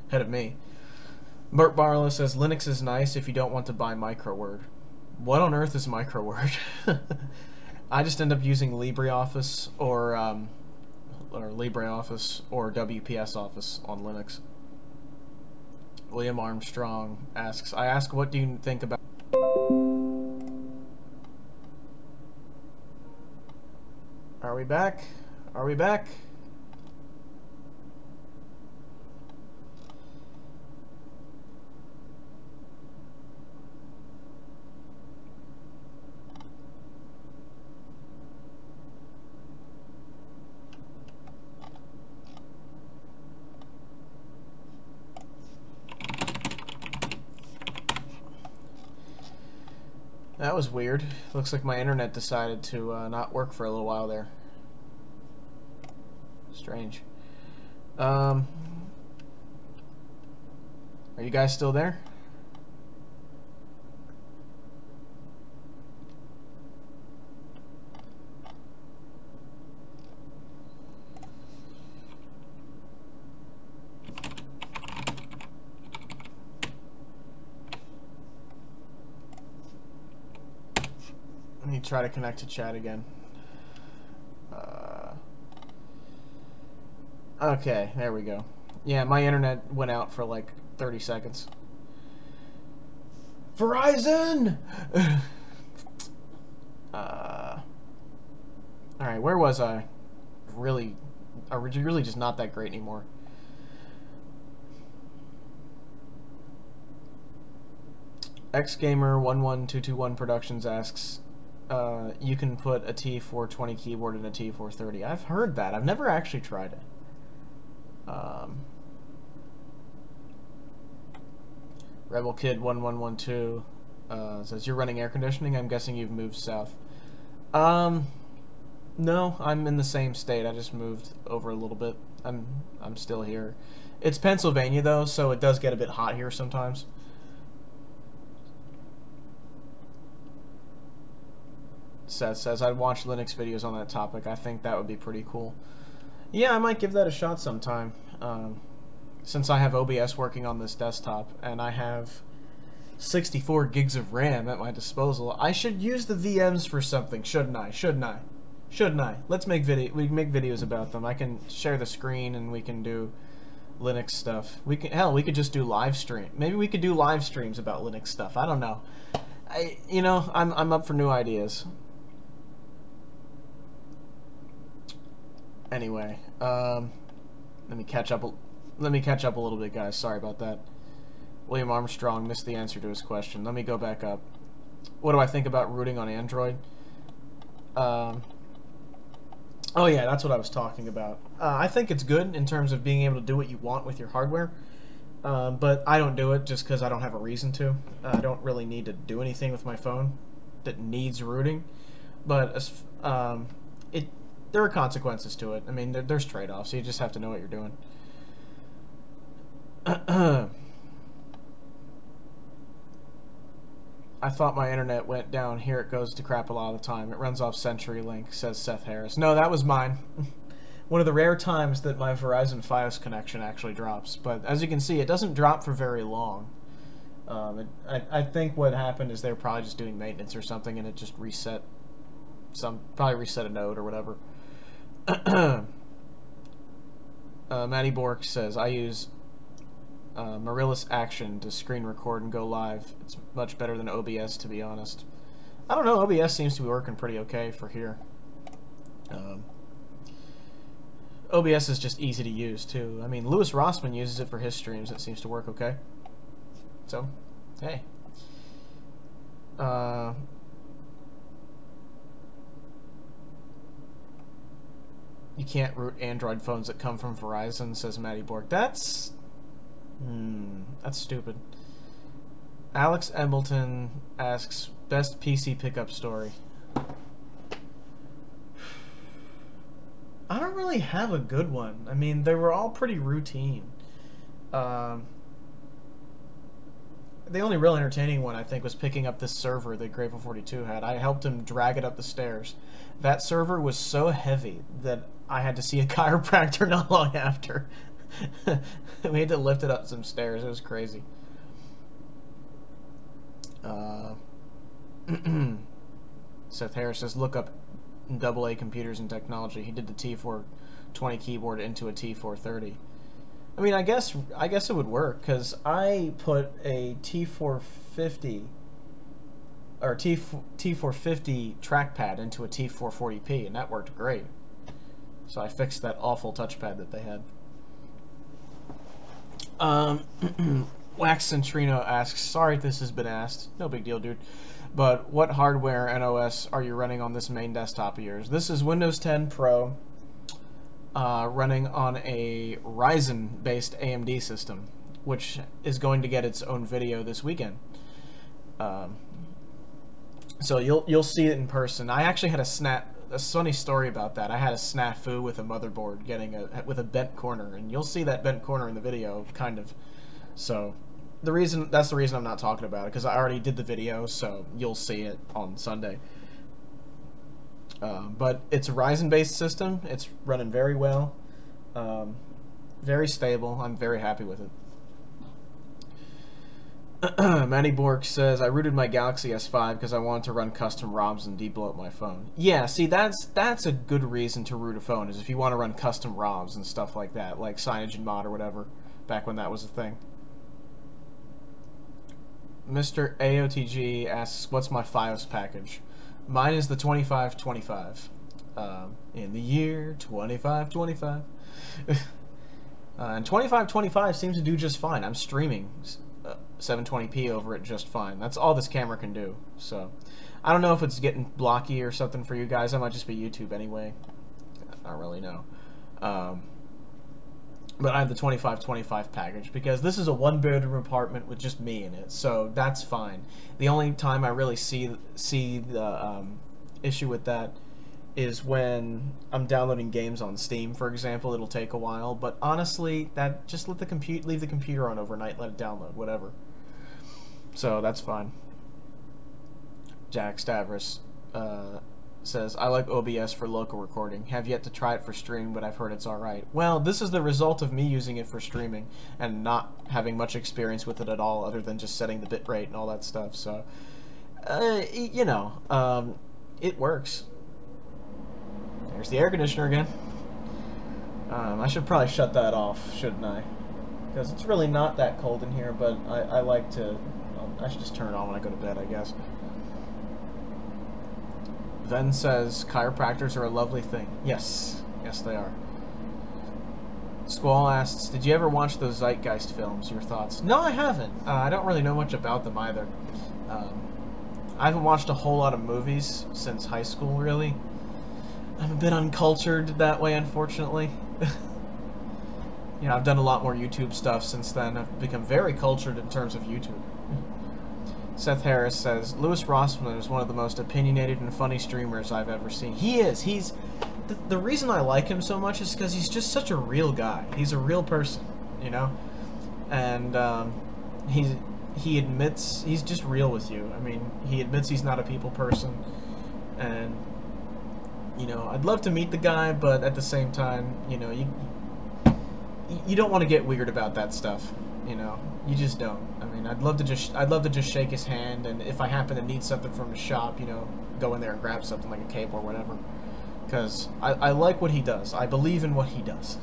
ahead of me. Bert Barlow says, Linux is nice if you don't want to buy MicroWord. What on earth is MicroWord? I just end up using LibreOffice or LibreOffice or WPS Office on Linux. William Armstrong asks, I ask, what do you think about... Are we back? Are we back? That was weird. Looks like my internet decided to not work for a little while there. Strange. Are you guys still there? Let me try to connect to chat again. Okay, there we go. Yeah, my internet went out for like 30 seconds. Verizon! Alright, where was I? Really just not that great anymore. XGamer11221 Productions asks, you can put a T420 keyboard in a T430. I've heard that. I've never actually tried it. Rebel Kid 1112 says, you're running air conditioning? I'm guessing you've moved south. No, I'm in the same state. I just moved over a little bit. I'm still here. It's Pennsylvania though, so it does get a bit hot here sometimes. Seth says I'd watch Linux videos on that topic. I think that would be pretty cool. Yeah, I might give that a shot sometime. Since I have OBS working on this desktop and I have 64 gigs of RAM at my disposal, I should use the VMs for something, shouldn't I? Shouldn't I? Shouldn't I? Let's make we can make videos about them. I can share the screen and we can do Linux stuff. We could just do live stream. Maybe we could do live streams about Linux stuff. I don't know. I'm up for new ideas. Anyway, let me catch up a little bit, guys. Sorry about that. William Armstrong missed the answer to his question. Let me go back up. What do I think about rooting on Android? Oh yeah, that's what I was talking about. I think it's good in terms of being able to do what you want with your hardware, but I don't do it just because I don't have a reason to. I don't really need to do anything with my phone that needs rooting, but there are consequences to it. I mean, there's trade-offs, so you just have to know what you're doing. I thought my internet went down. Here it goes to crap a lot of the time. It runs off CenturyLink, says Seth Harris. No, that was mine. One of the rare times that my Verizon Fios connection actually drops. But as you can see, it doesn't drop for very long. I think what happened is they were probably just doing maintenance or something, and it just probably reset a node or whatever. Matty Bork says, I use Marillus Action to screen record and go live. It's much better than OBS, to be honest. I don't know, OBS seems to be working pretty okay for here. OBS is just easy to use too. I mean, Louis Rossman uses it for his streams. It seems to work okay. So, hey. You can't root Android phones that come from Verizon, says Matty Bork. That's stupid. Alex Embleton asks, best PC pickup story. I don't really have a good one. I mean, they were all pretty routine. The only real entertaining one, I think, was picking up this server that Grateful 42 had. I helped him drag it up the stairs. That server was so heavy that I had to see a chiropractor not long after. We had to lift it up some stairs. It was crazy. Seth Harris says, look up AA computers and technology. He did the T420 keyboard into a T430. I mean, I guess it would work, because I put a T450 or T450 trackpad into a T440p, and that worked great. So I fixed that awful touchpad that they had. Wax Centrino asks, sorry if this has been asked. No big deal, dude. But what hardware and OS are you running on this main desktop of yours? This is Windows 10 Pro running on a Ryzen-based AMD system, which is going to get its own video this weekend. So you'll see it in person. I actually had a funny story about that. I had a snafu with a motherboard with a bent corner, and you'll see that bent corner in the video, kind of. So that's the reason I'm not talking about it, because I already did the video, so you'll see it on Sunday. But it's a Ryzen-based system. It's running very well, very stable. I'm very happy with it. Matty Bork says, I rooted my Galaxy S5 because I wanted to run custom ROMs and debloat up my phone. Yeah, see, that's a good reason to root a phone, is if you want to run custom ROMs and stuff like that, like CyanogenMod or whatever, back when that was a thing. Mr. AOTG asks, what's my FiOS package? Mine is the 2525. In the year 2525. And 2525 seems to do just fine. I'm streaming 720p over it just fine. That's all this camera can do. So I don't know if it's getting blocky or something for you guys. That might just be YouTube anyway. I don't really know. But I have the 2525 package because this is a one-bedroom apartment with just me in it, so that's fine. The only time I really see the issue with that is when I'm downloading games on Steam, for example. It'll take a while, but honestly, that just leave the computer on overnight, let it download, whatever. So that's fine. Jack Stavros says, I like OBS for local recording. Have yet to try it for stream, but I've heard it's alright. Well, this is the result of me using it for streaming and not having much experience with it at all, other than just setting the bitrate and all that stuff. So, you know, it works. There's the air conditioner again. I should probably shut that off, shouldn't I? Because it's really not that cold in here, but I like to... I should just turn it on when I go to bed, I guess. Ven says, chiropractors are a lovely thing. Yes. Yes, they are. Squall asks, did you ever watch those Zeitgeist films? Your thoughts? No, I haven't. I don't really know much about them either. I haven't watched a whole lot of movies since high school, really. I'm a bit uncultured that way, unfortunately. You know, I've done a lot more YouTube stuff since then. I've become very cultured in terms of YouTube. Seth Harris says, Louis Rossman is one of the most opinionated and funny streamers I've ever seen. He is. He's... The reason I like him so much is because he's just such a real guy. He's a real person, you know? And, he admits... He's just real with you. I mean, he admits he's not a people person. And... You know, I'd love to meet the guy, but at the same time, you know, you don't want to get weird about that stuff. You know, you just don't. I mean, I'd love to just shake his hand, and if I happen to need something from his shop, you know, go in there and grab something like a cable or whatever. Because I like what he does. I believe in what he does.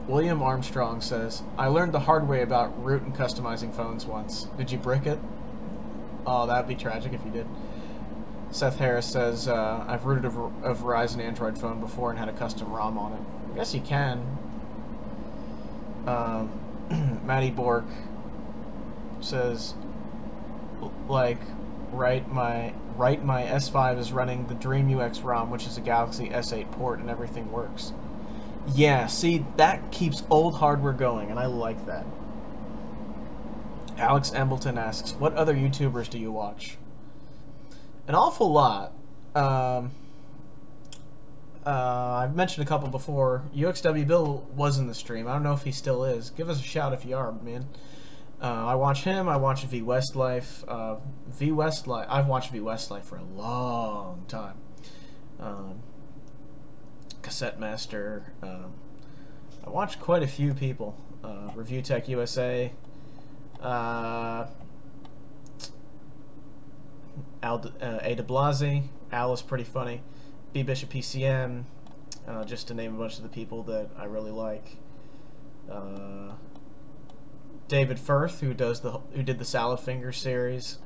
William Armstrong says, I learned the hard way about root and customizing phones once. Did you brick it? Oh, that'd be tragic if you did. Seth Harris says, I've rooted a Ryzen Android phone before and had a custom ROM on it. I guess you can. Matty Bork says, like, my S5 is running the DreamUX ROM, which is a Galaxy S8 port, and everything works. Yeah, see, that keeps old hardware going, and I like that. Alex Embleton asks, what other YouTubers do you watch? An awful lot. I've mentioned a couple before. UXW Bill was in the stream. I don't know if he still is. Give us a shout if you are, man. I watch him. I watch V Westlife. I've watched V Westlife for a long time. Cassette Master. I watch quite a few people. Review Tech USA. A de Blasi. Al is pretty funny. B Bishop PCM, just to name a bunch of the people that I really like. David Firth, who did the Salad Finger series.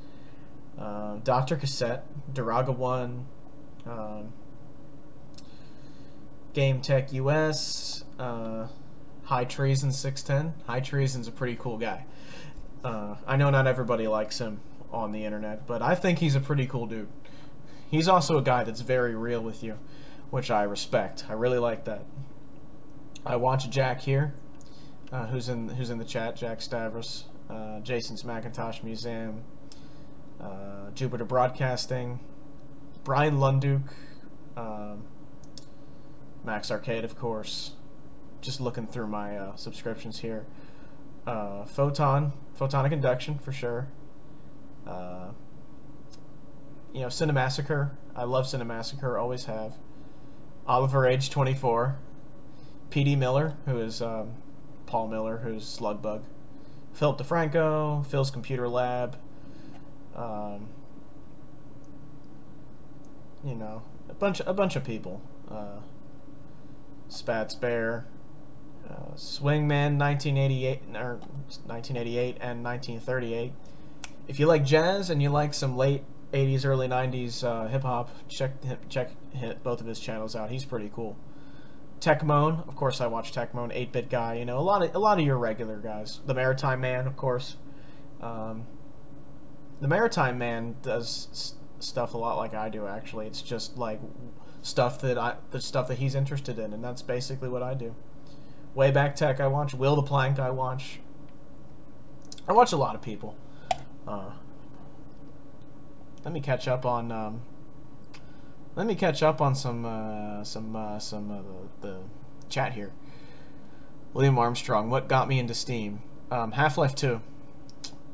Dr. Cassette, Duraga 1, Game Tech US, High Treason 610. High Treason's a pretty cool guy. I know not everybody likes him on the internet, but I think he's a pretty cool dude. He's also a guy that's very real with you, which I respect. I really like that. I watch Jack here, who's in the chat, Jack Stavros, Jason's Macintosh Museum, Jupiter Broadcasting, Brian Lunduke, Max Arcade, of course. Just looking through my subscriptions here. Photonic Induction for sure. You know, Cinemassacre. I love Cinemassacre, always have. Oliver Age 24. P.D. Miller, who is Paul Miller, who's Slugbug. Philip DeFranco, Phil's Computer Lab. You know, a bunch of people. Spats Bear. Swingman 1988 and 1938. If you like jazz and you like some late 80s, early 90s hip hop, check both of his channels out. He's pretty cool. Techmoan, of course I watch Techmoan, 8-Bit Guy. You know, a lot of your regular guys. The Maritime Man, of course. The Maritime Man does stuff a lot like I do. Actually, it's just like stuff that he's interested in, and that's basically what I do. Wayback Tech I watch. Will the Plank I watch. I watch a lot of people. let me catch up on some the chat here. William Armstrong, what got me into Steam? Half-Life 2.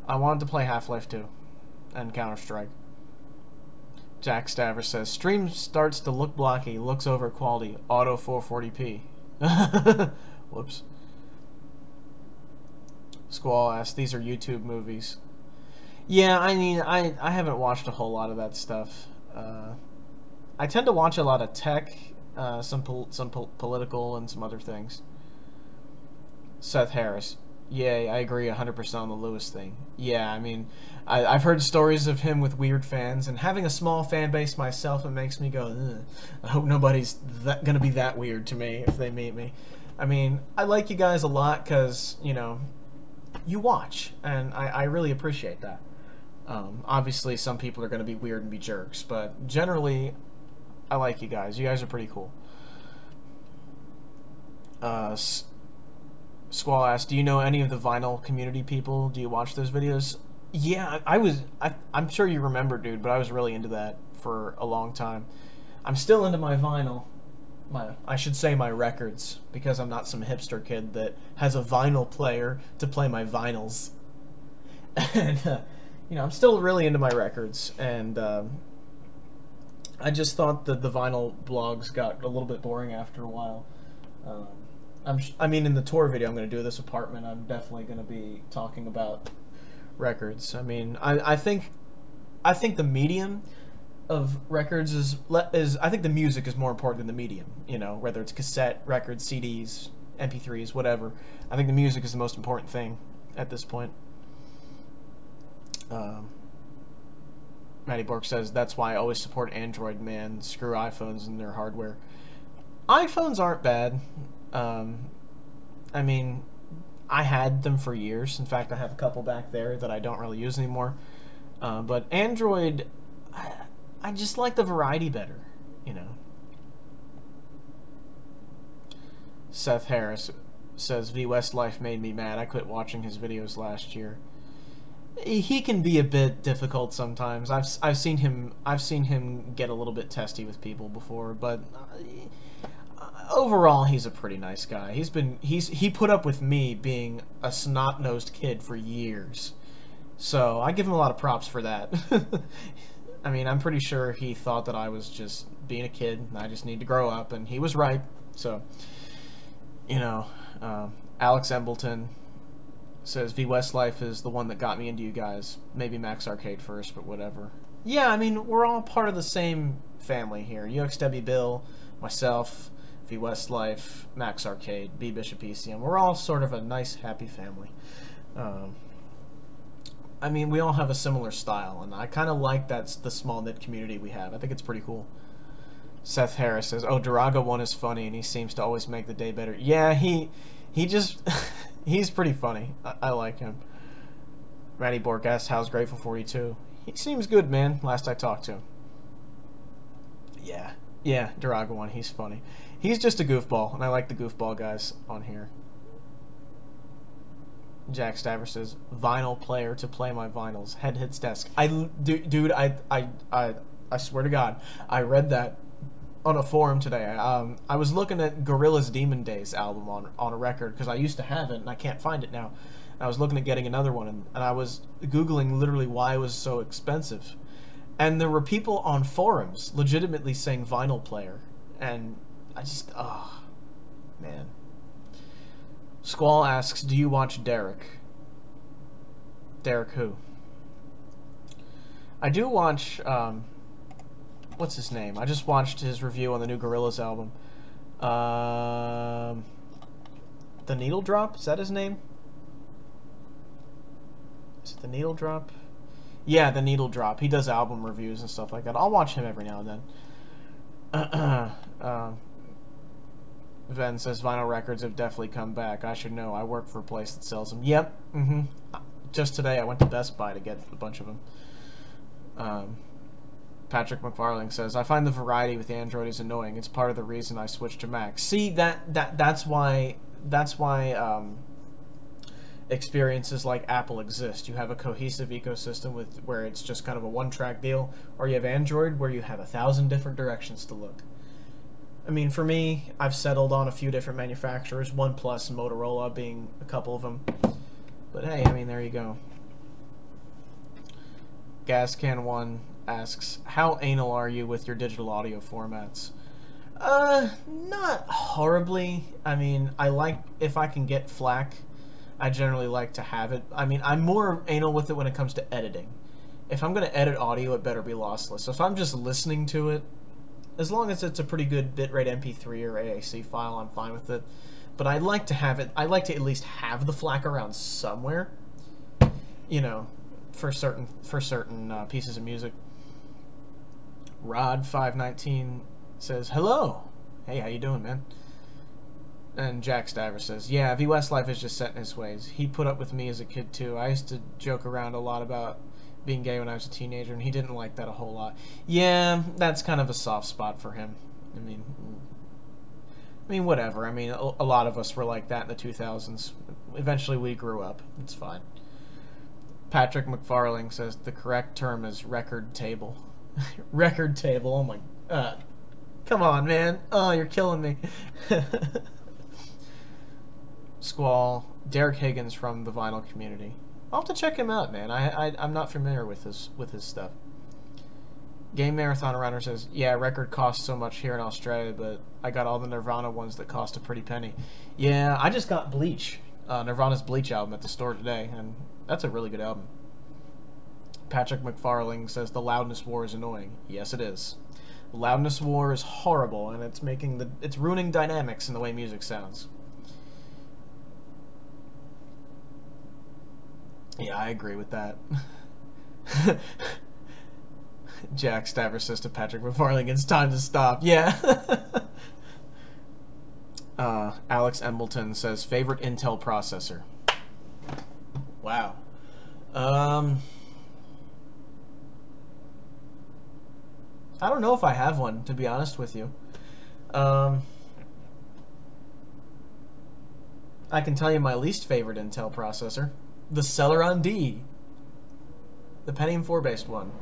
I wanted to play Half-Life 2 and Counter-Strike. Jack Staver says, stream starts to look blocky, looks over quality, auto 440p. Whoops. Squall asks, these are YouTube movies. Yeah, I mean, I haven't watched a whole lot of that stuff. I tend to watch a lot of tech, some political, and some other things. Seth Harris. Yeah, I agree 100% on the Lewis thing. Yeah, I mean, I've heard stories of him with weird fans, and having a small fan base myself, it makes me go, ugh. I hope nobody's gonna be that weird to me if they meet me. I mean, I like you guys a lot because, you know, you watch, and I really appreciate that. Obviously, some people are going to be weird and be jerks, but generally, I like you guys. You guys are pretty cool. Squall asked, do you know any of the vinyl community people? Do you watch those videos? Yeah, I'm sure you remember, dude, but I was really into that for a long time. I'm still into my vinyl. I should say my records, because I'm not some hipster kid that has a vinyl player to play my vinyls. And, you know, I'm still really into my records, and I just thought that the vinyl blogs got a little bit boring after a while. I mean, in the tour video I'm going to do this apartment, I'm definitely going to be talking about records. I mean, I think the medium of records is I think the music is more important than the medium, you know, whether it's cassette, records, CDs, MP3s, whatever. I think the music is the most important thing at this point. Matty Bork says, that's why I always support Android, man. Screw iPhones and their hardware. iPhones aren't bad. I mean, I had them for years. In fact, I have a couple back there that I don't really use anymore. But Android, I just like the variety better, you know. Seth Harris says, V Westlife made me mad. I quit watching his videos last year. He can be a bit difficult sometimes. I've seen him get a little bit testy with people before, but overall he's a pretty nice guy. He put up with me being a snot-nosed kid for years. So, I give him a lot of props for that. I mean, I'm pretty sure he thought that I was just being a kid and I just need to grow up, and he was right. So, you know, Alex Embleton says, V Westlife is the one that got me into you guys. Maybe Max Arcade first, but whatever. Yeah, I mean, we're all part of the same family here. UXW Bill, myself, V Westlife, Max Arcade, B Bishop ECM. We're all sort of a nice, happy family. I mean, we all have a similar style, and I kind of like the small-knit community we have. I think it's pretty cool. Seth Harris says, oh, Duraga 1 is funny, and he seems to always make the day better. Yeah, he just... he's pretty funny. I like him. Matty Bork asks, how's Grateful 42? He seems good, man, last I talked to him. Yeah, Duraga 1, he's funny. He's just a goofball, and I like the goofball guys on here. Jack Staver says, vinyl player to play my vinyls. Head hits desk. Dude, I swear to God, I read that on a forum today. I was looking at Gorillaz Demon Days album on a record, because I used to have it, and I can't find it now. I was looking at getting another one, and I was Googling literally why it was so expensive. And there were people on forums legitimately saying vinyl player. And I just, oh, man. Squall asks, do you watch Derek? Derek who? I do watch, what's his name? I just watched his review on the new Gorillaz album. The Needle Drop? Is that his name? Is it the Needle Drop? Yeah, the Needle Drop. He does album reviews and stuff like that. I'll watch him every now and then. Ven says, vinyl records have definitely come back. I should know. I work for a place that sells them. Yep. Just today I went to Best Buy to get a bunch of them. Patrick McFarling says, I find the variety with Android is annoying. It's part of the reason I switched to Mac. See, that's why experiences like Apple exist. You have a cohesive ecosystem where it's just kind of a one-track deal, or you have Android where you have 1,000 different directions to look. I mean, for me, I've settled on a few different manufacturers, OnePlus and Motorola being a couple of them. But hey, I mean, there you go. Gascan1 asks, how anal are you with your digital audio formats? Not horribly. I mean, I like, if I can get FLAC, I generally like to have it. I mean, I'm more anal with it when it comes to editing. If I'm going to edit audio, it better be lossless. So if I'm just listening to it, as long as it's a pretty good bitrate MP3 or AAC file, I'm fine with it. But I like to have it, I like to at least have the FLAC around somewhere, you know, for certain pieces of music. Rod519 says, hello. Hey, how you doing, man? And Jack Staver says, yeah, V Westlife is just set in his ways. He put up with me as a kid, too. I used to joke around a lot about being gay when I was a teenager, and he didn't like that a whole lot. Yeah, that's kind of a soft spot for him. I mean, whatever. I mean, a lot of us were like that in the 2000s. Eventually, we grew up. It's fine. Patrick McFarling says, the correct term is record table. Record table, oh my... come on, man. Oh, you're killing me. Squall. Derek Higgins from the vinyl community. I'll have to check him out, man. I'm not familiar with his stuff. Game Marathon Runner says, yeah, record costs so much here in Australia, but I got all the Nirvana ones that cost a pretty penny. Yeah, I just got Bleach, Nirvana's Bleach album at the store today, and that's a really good album. Patrick McFarling says, the loudness war is annoying. Yes, it is. The loudness war is horrible, and it's ruining dynamics in the way music sounds. Yeah, I agree with that. Jack Staver says to Patrick McFarling, it's time to stop. Yeah. Alex Embleton says, favorite Intel processor. Wow. I don't know if I have one, to be honest with you. I can tell you my least favorite Intel processor. The Celeron D. The Pentium 4 based one.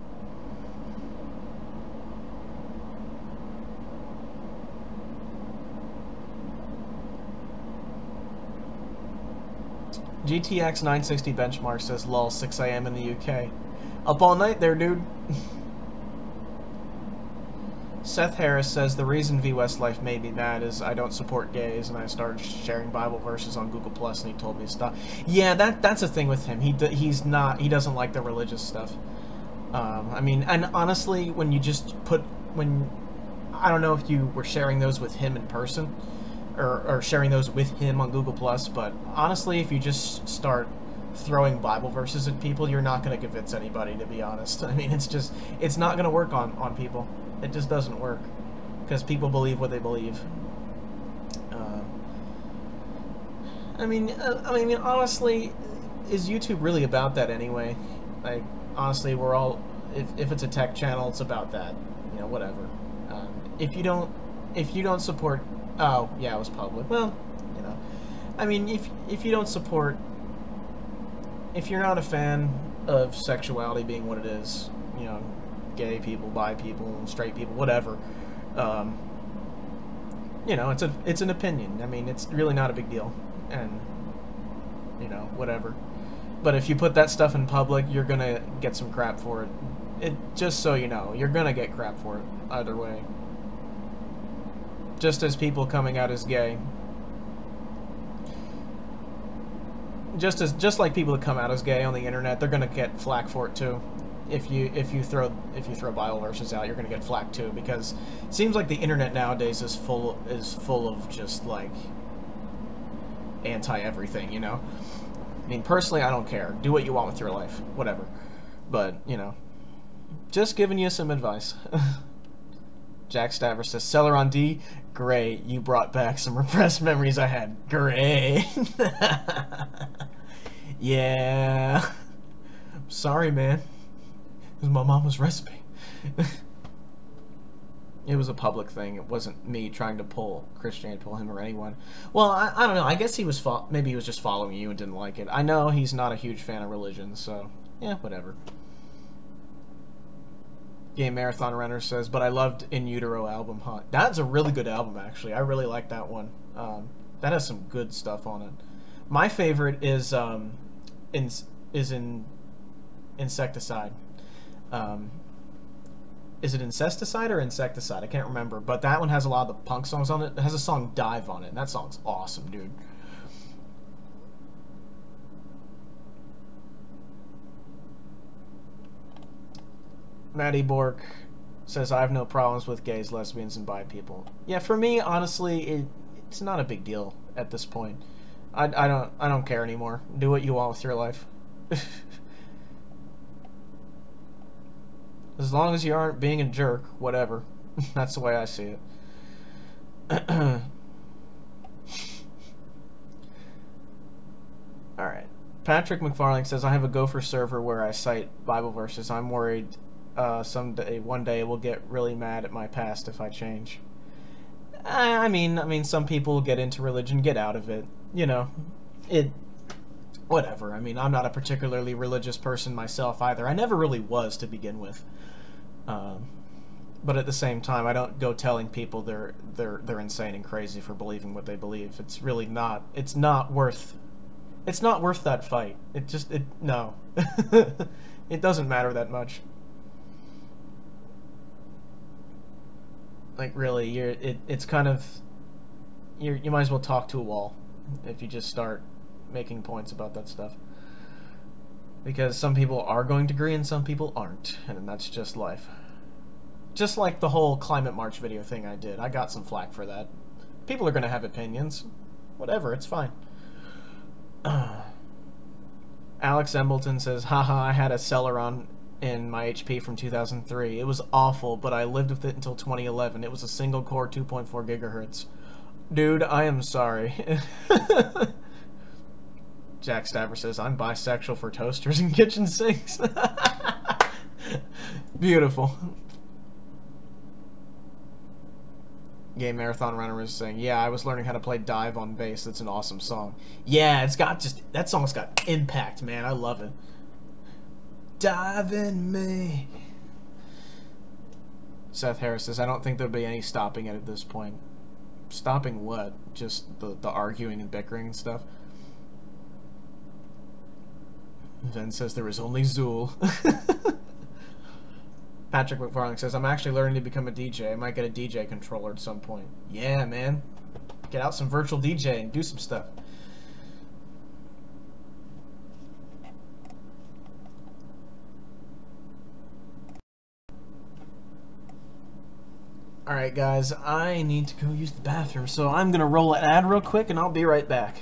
GTX 960 benchmark says, lol, 6 AM in the UK. Up all night there, dude. Seth Harris says, the reason V Westlife made me mad is I don't support gays, and I started sharing Bible verses on Google Plus, and he told me to stop. Yeah, that's the thing with him. He doesn't like the religious stuff. I mean, and honestly, when you just I don't know if you were sharing those with him in person, or sharing those with him on Google Plus, but honestly, if you just start throwing Bible verses at people, you're not going to convince anybody, to be honest. I mean, it's not going to work on people. It just doesn't work, because people believe what they believe. I mean, honestly, is YouTube really about that anyway? Like, honestly, we're all, if it's a tech channel, it's about that. You know, whatever. If you don't support, oh yeah, it was public. Well, you know, I mean, if you don't support, if you're not a fan of sexuality being what it is, you know, gay people, bi people, straight people, whatever, you know, it's an opinion. I mean, it's really not a big deal, and you know, whatever. But if you put that stuff in public, you're gonna get some crap for it. Just so you know, you're gonna get crap for it either way. Just as people coming out as gay, just like people that come out as gay on the internet, they're gonna get flack for it too. If you throw Bible verses out, you're gonna get flack too, because it seems like the internet nowadays is full of just like anti everything, you know. I mean, personally, I don't care. Do what you want with your life, whatever. But you know, just giving you some advice. Jack Staver says, Celeron D, great. You brought back some repressed memories I had. Great. Yeah. Sorry, man. It was my mama's recipe. It was a public thing. It wasn't me trying to pull Christianity, pull him or anyone. Well, I don't know. I guess he was maybe he was just following you and didn't like it. I know he's not a huge fan of religion, so yeah, whatever. Game Marathon Runner says, but I loved In Utero album, huh? That's a really good album, actually. I really like that one. That has some good stuff on it. My favorite is in Insecticide. Is it Incesticide or Insecticide? I can't remember. But that one has a lot of the punk songs on it. It has a song Dive on it, and that song's awesome, dude. Maddie Bork says, I have no problems with gays, lesbians, and bi people. Yeah, for me, honestly, it's not a big deal at this point. I don't care anymore. Do what you want with your life. As long as you aren't being a jerk, whatever. That's the way I see it. Alright. Patrick McFarlane says, I have a Gopher server where I cite Bible verses. I'm worried one day we'll get really mad at my past if I change. I mean, some people get into religion, get out of it. You know, whatever. I mean, I'm not a particularly religious person myself either. I never really was to begin with. But at the same time, I don't go telling people they're insane and crazy for believing what they believe. It's really not. It's not worth that fight. No. It doesn't matter that much. Like really, it's kind of you might as well talk to a wall if you just start making points about that stuff. Because some people are going to agree and some people aren't, and that's just life. Just like the whole climate march video thing I did. I got some flack for that. People are going to have opinions. Whatever, it's fine. Alex Embleton says, haha, I had a Celeron in my HP from 2003. It was awful, but I lived with it until 2011. It was a single core 2.4 gigahertz. Dude, I am sorry. Jack Staver says, I'm bisexual for toasters and kitchen sinks. Beautiful. Game Marathon Runner is saying, yeah, I was learning how to play Dive on bass. That's an awesome song. Yeah, that song's got impact, man. I love it. Dive in me. Seth Harris says, I don't think there'll be any stopping it at this point. Stopping what? Just the arguing and bickering and stuff? Ven says there is only Zool. Patrick McFarlane says, I'm actually learning to become a DJ. I might get a DJ controller at some point. Yeah, man. Get out some virtual DJ and do some stuff. Alright, guys. I need to go use the bathroom, so I'm going to roll an ad real quick, and I'll be right back.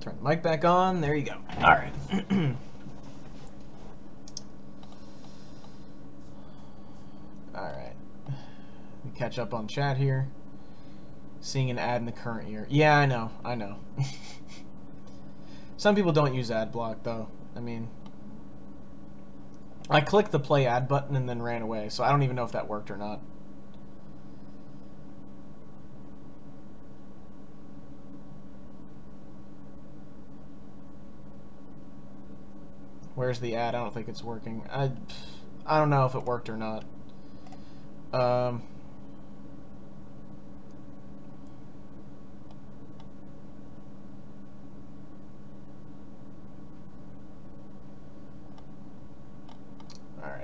Turn the mic back on. There you go. Alright. catch up on chat here. Seeing an ad in the current year. Yeah, I know. I know. Some people don't use ad block, though. I mean, I clicked the play ad button and then ran away, so I don't even know if that worked or not. Where's the ad? I don't think it's working. I don't know if it worked or not. Alright,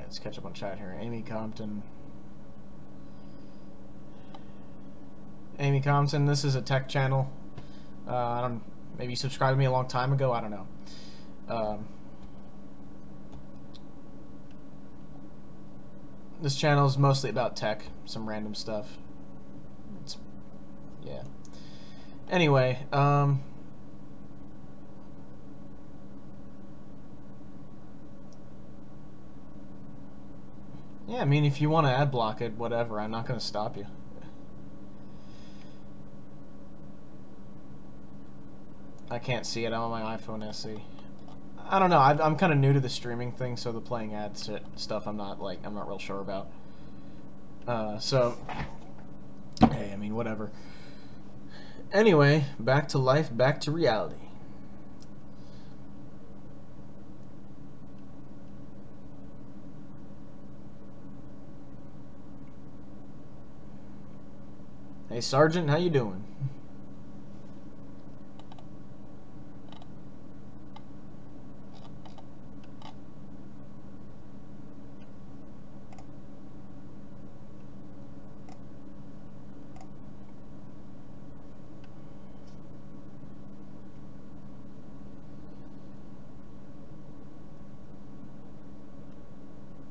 let's catch up on chat here. Amy Compton. Amy Compton, this is a tech channel. Maybe you subscribed to me a long time ago, I don't know. This channel is mostly about tech, some random stuff. Yeah. Anyway, yeah, I mean, if you want to ad block it, whatever, I'm not going to stop you. I can't see it. I'm on my iPhone SE. I don't know. I'm kind of new to the streaming thing, so the playing ads stuff I'm not real sure about. So, hey, I mean, whatever. Anyway, back to life, back to reality. Hey, Sergeant, how you doing?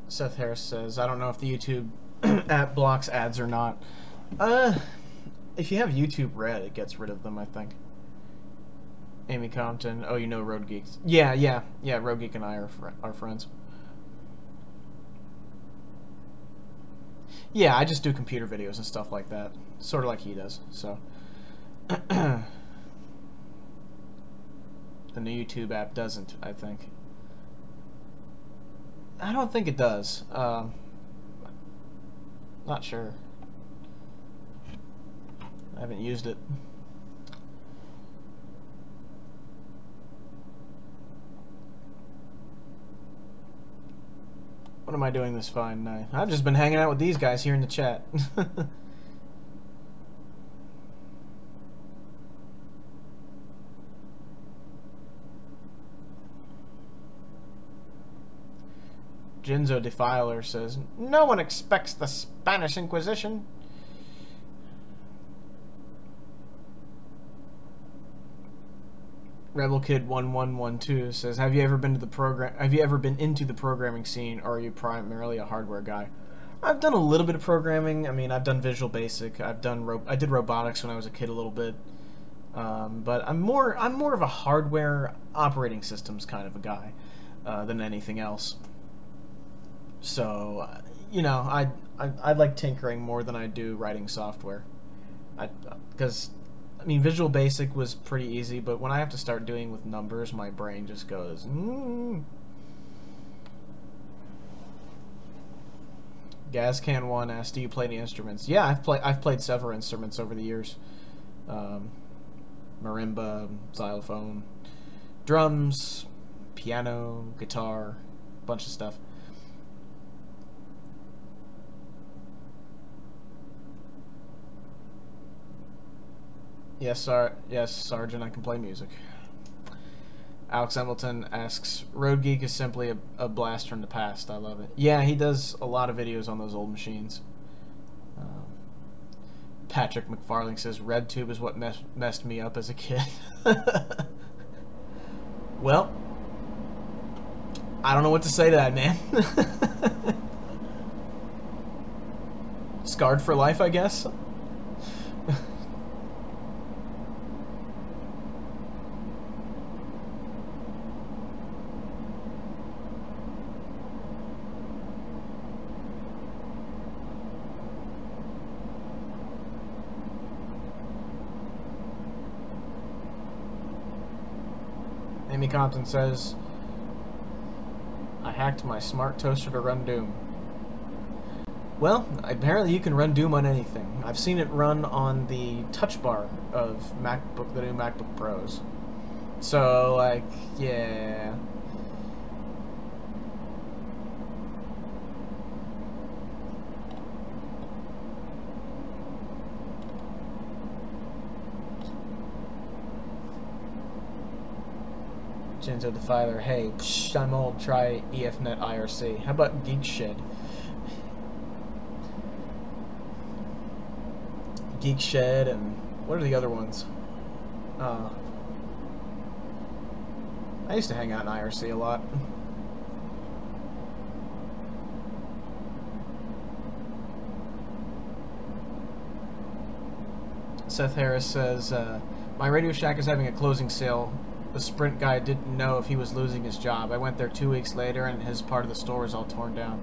Seth Harris says, I don't know if the YouTube app blocks ads or not. If you have YouTube Red, it gets rid of them, I think. Amy Compton. Oh, you know Road Geeks. Yeah, Road Geek and I are friends. Yeah, I just do computer videos and stuff like that. Sort of like he does, so. The new YouTube app doesn't, I think. I don't think it does. Not sure. I haven't used it. What am I doing this fine night? I've just been hanging out with these guys here in the chat. Jinzo Defiler says, no one expects the Spanish Inquisition. Rebel Kid 1112 says, have you ever been into the programming scene, or are you primarily a hardware guy? I've done a little bit of programming. I mean, I've done Visual Basic. I did robotics when I was a kid a little bit. But I'm more of a hardware operating systems kind of a guy than anything else. So, you know, I like tinkering more than I do writing software. Because I mean, Visual Basic was pretty easy, but when I have to start doing with numbers, my brain just goes, Gazcan1 asked, do you play any instruments? Yeah, I've played several instruments over the years. Marimba, xylophone, drums, piano, guitar, a bunch of stuff. Yes, Sergeant, I can play music. Alex Embleton asks, Road Geek is simply a blast from the past. I love it. Yeah, he does a lot of videos on those old machines. Patrick McFarling says, RedTube is what messed me up as a kid. Well, I don't know what to say to that, man. Scarred for life, I guess. Amy Compton says, I hacked my smart toaster to run Doom. Well, apparently you can run Doom on anything. I've seen it run on the touch bar of the new MacBook Pros. So, like, yeah. Jinzo Defiler, hey, psh, I'm old, try EFNet IRC. How about Geek Shed? Geek Shed, and what are the other ones? I used to hang out in IRC a lot. Seth Harris says, my Radio Shack is having a closing sale. The Sprint guy didn't know if he was losing his job. I went there 2 weeks later and his part of the store is all torn down.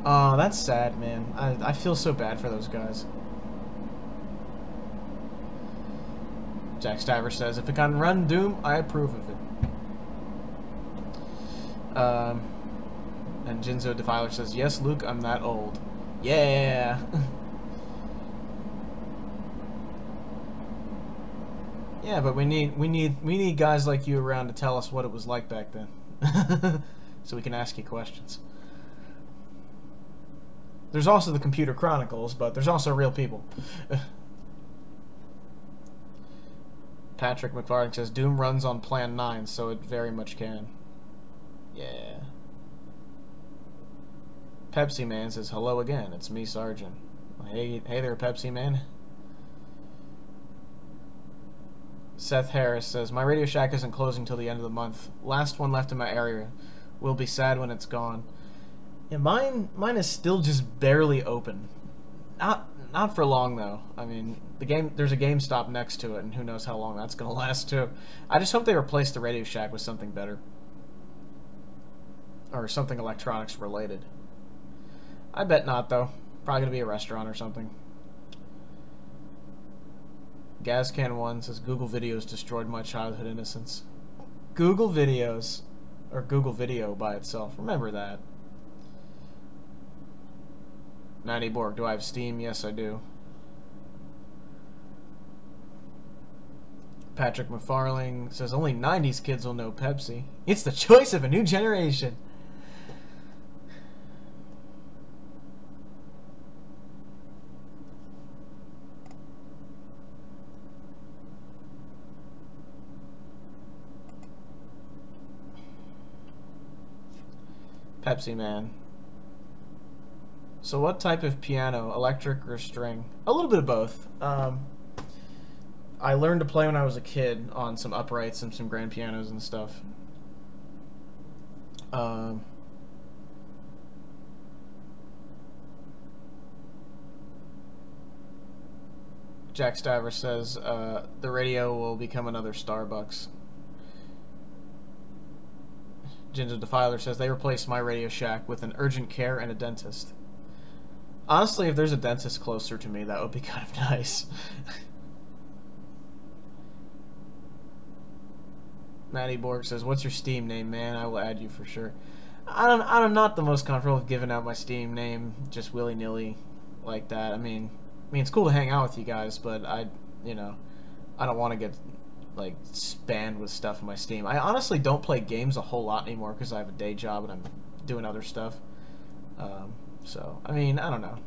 Oh, that's sad, man. I feel so bad for those guys. Jack Stiver says, if it can run Doom, I approve of it. And Jinzo Defiler says, yes, Luke, I'm that old. Yeah! Yeah, but we need guys like you around to tell us what it was like back then. So we can ask you questions. There's also the Computer Chronicles, but there's also real people. Patrick McFarlane says, Doom runs on Plan 9, so it very much can. Yeah. Pepsi Man says, hello again, it's me, Sergeant. Hey there, Pepsi Man. Seth Harris says, my Radio Shack isn't closing till the end of the month. Last one left in my area. Will be sad when it's gone. Yeah, mine is still just barely open. Not for long though. I mean, there's a GameStop next to it, and who knows how long that's gonna last too. I just hope they replace the Radio Shack with something better. Or something electronics related. I bet not though. Probably gonna be a restaurant or something. Gazcan1 says, Google Videos destroyed my childhood innocence. Google Videos. Or Google Video by itself. Remember that. Natty Borg, do I have Steam? Yes, I do. Patrick McFarling says, only 90s kids will know Pepsi. It's the choice of a new generation. Pepsi Man. So what type of piano, electric or string? A little bit of both. I learned to play when I was a kid on some uprights and some grand pianos and stuff. Jack Stiver says, the radio will become another Starbucks. Ginger Defiler says, they replaced my Radio Shack with an urgent care and a dentist. Honestly, if there's a dentist closer to me, that would be kind of nice. Matty Borg says, what's your Steam name, man? I will add you for sure. I'm not the most comfortable with giving out my Steam name just willy-nilly like that. I mean, it's cool to hang out with you guys, but I don't want to get like spammed with stuff in my Steam. I honestly don't play games a whole lot anymore because I have a day job and I'm doing other stuff. So, I mean, I don't know.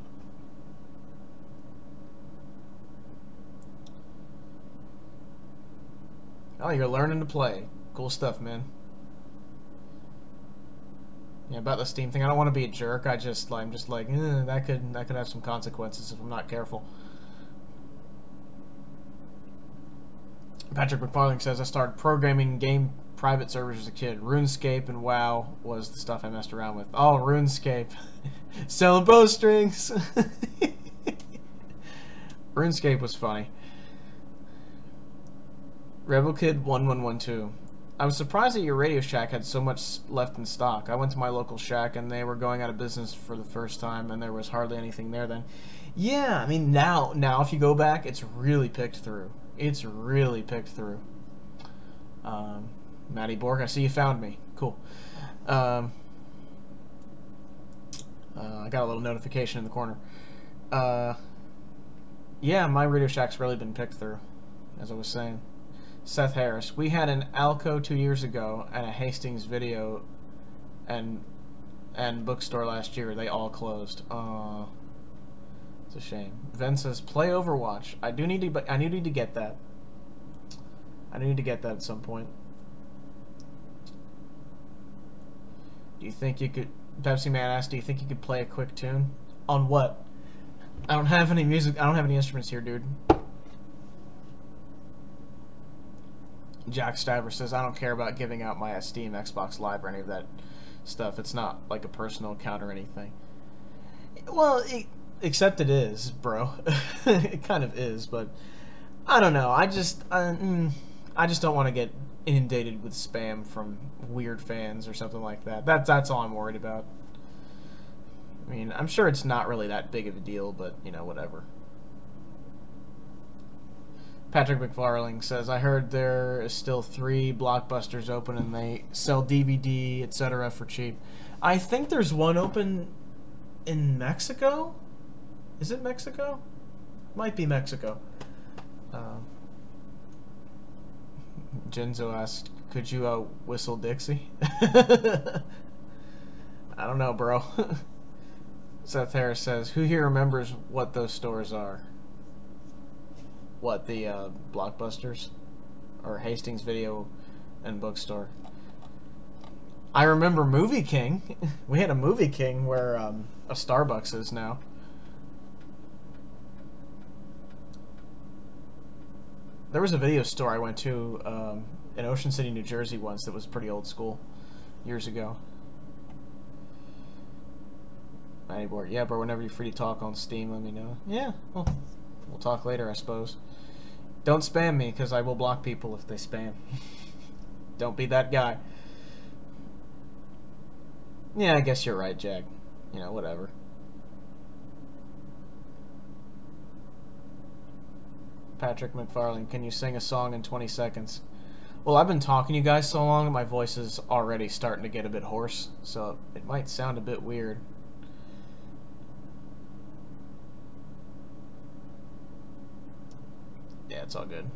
Oh, you're learning to play. Cool stuff, man. Yeah, about the Steam thing, I don't want to be a jerk. I'm just like, that could have some consequences if I'm not careful. Patrick McFarling says, I started programming game private servers as a kid. RuneScape and WoW was the stuff I messed around with. Oh, RuneScape. Selling bowstrings. RuneScape was funny. Rebel Kid 1112. I was surprised that your Radio Shack had so much left in stock. I went to my local shack and they were going out of business for the first time and there was hardly anything there then. Yeah, I mean now if you go back, it's really picked through. It's really picked through. Matty Borg, I see you found me. Cool. I got a little notification in the corner. Yeah, my Radio Shack's really been picked through, as I was saying. Seth Harris. We had an Alco 2 years ago and a Hastings Video and bookstore last year. They all closed. It's a shame. Ven says, play Overwatch. I need to get that. I need to get that at some point. Do you think you could... Pepsi Man asked, do you think you could play a quick tune? On what? I don't have any music. I don't have any instruments here, dude. Jack Stiver says, I don't care about giving out my Steam, Xbox Live, or any of that stuff. It's not like a personal account or anything. Well, except it is, bro. It kind of is, but I don't know. I just don't want to get inundated with spam from weird fans or something like that. That's all I'm worried about. I mean, I'm sure it's not really that big of a deal, but, you know, whatever. Patrick McFarling says, I heard there is still 3 Blockbusters open and they sell DVD, etc. for cheap. I think there's one open in Mexico? Is it Mexico? Might be Mexico. Genzo asked, could you whistle Dixie? I don't know, bro. Seth Harris says, who here remembers what those stores are? What, the Blockbusters? Or Hastings Video and Bookstore? I remember Movie King. We had a Movie King where a Starbucks is now. There was a video store I went to in Ocean City, New Jersey once that was pretty old school years ago. Yeah, bro, whenever you're free to talk on Steam, let me know. Yeah, well, we'll talk later, I suppose. Don't spam me, because I will block people if they spam. Don't be that guy. Yeah, I guess you're right, Jack. You know, whatever. Patrick McFarlane, can you sing a song in 20 seconds? Well, I've been talking to you guys so long, my voice is already starting to get a bit hoarse, so it might sound a bit weird. Yeah, it's all good.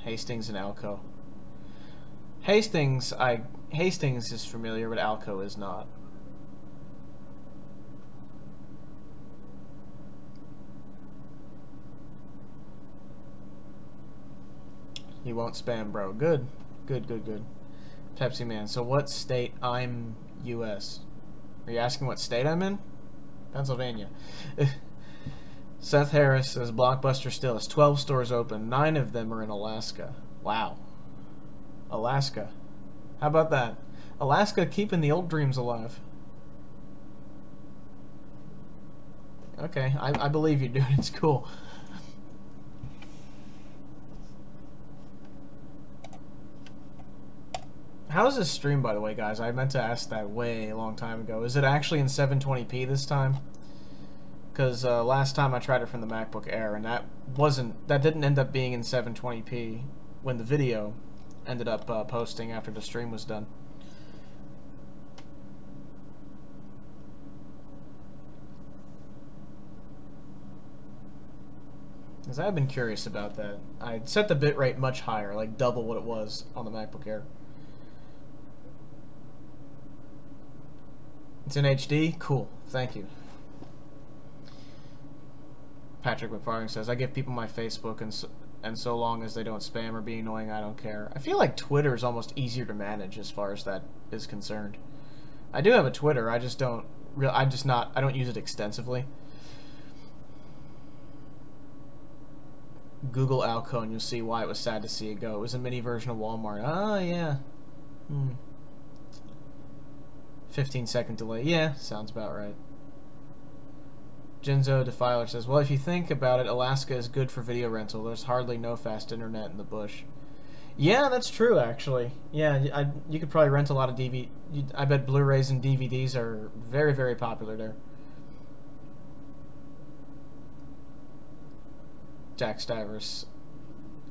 Hastings and Alco. Hastings is familiar, but Alco is not. You won't spam, bro. Good. Good. Pepsi Man. So what state? I'm U.S. Are you asking what state I'm in? Pennsylvania. Seth Harris says Blockbuster still has 12 stores open. 9 of them are in Alaska. Wow. Alaska. How about that? Alaska keeping the old dreams alive. Okay, I believe you, dude. It's cool. How's this stream, by the way, guys? I meant to ask that way a long time ago. Is it actually in 720p this time? Because last time I tried it from the MacBook Air, and that didn't end up being in 720p when the video ended up posting after the stream was done. Because I've been curious about that. I set the bitrate much higher, like double what it was on the MacBook Air. It's in HD? Cool. Thank you. Patrick McFarlane says, I give people my Facebook, and so long as they don't spam or be annoying, I don't care. I feel like Twitter is almost easier to manage as far as that is concerned. I do have a Twitter, I don't use it extensively. Google Alco and you'll see why it was sad to see it go. It was a mini version of Walmart. Oh, yeah. 15-second delay. Yeah, sounds about right. Genzo Defiler says, well, if you think about it, Alaska is good for video rental. There's hardly no fast internet in the bush. Yeah, that's true, actually. Yeah, you could probably rent a lot of DVD. I bet Blu-rays and DVDs are very, very popular there. Jack Stivers.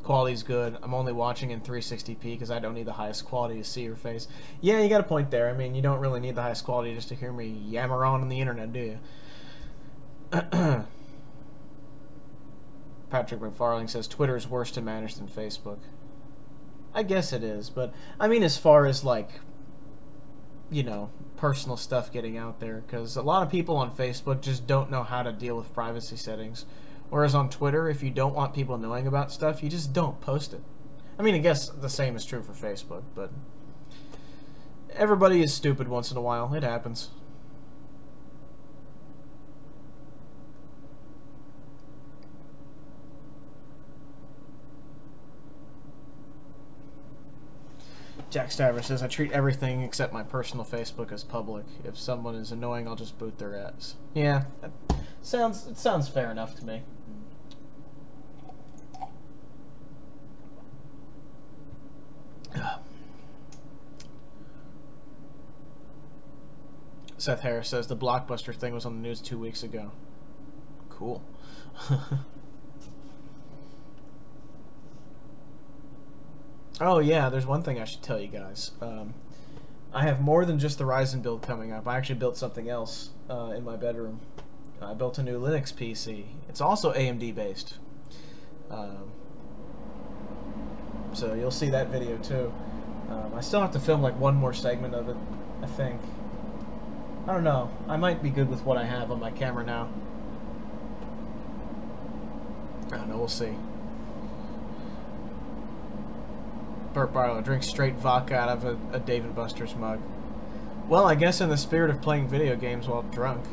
quality's good. I'm only watching in 360p because I don't need the highest quality to see your face. Yeah, you got a point there. I mean, you don't really need the highest quality just to hear me yammer on the internet, do you? Patrick McFarling says Twitter is worse to manage than Facebook. I guess it is, but I mean as far as like, you know, personal stuff getting out there, because a lot of people on Facebook just don't know how to deal with privacy settings. Whereas on Twitter, if you don't want people knowing about stuff, you just don't post it. I mean, I guess the same is true for Facebook, but everybody is stupid once in a while. It happens. Jack Staver says, I treat everything except my personal Facebook as public. If someone is annoying, I'll just boot their ass. Yeah, it sounds fair enough to me. Seth Harris says, the Blockbuster thing was on the news 2 weeks ago. Cool. Oh yeah, there's one thing I should tell you guys. I have more than just the Ryzen build coming up. I actually built something else in my bedroom. I built a new Linux PC. It's also AMD based. So you'll see that video too. I still have to film like one more segment of it, I think. I don't know. I might be good with what I have on my camera now. I don't know, we'll see. Burt Barlow drinks straight vodka out of a Dave & Buster's mug. Well, I guess in the spirit of playing video games while drunk.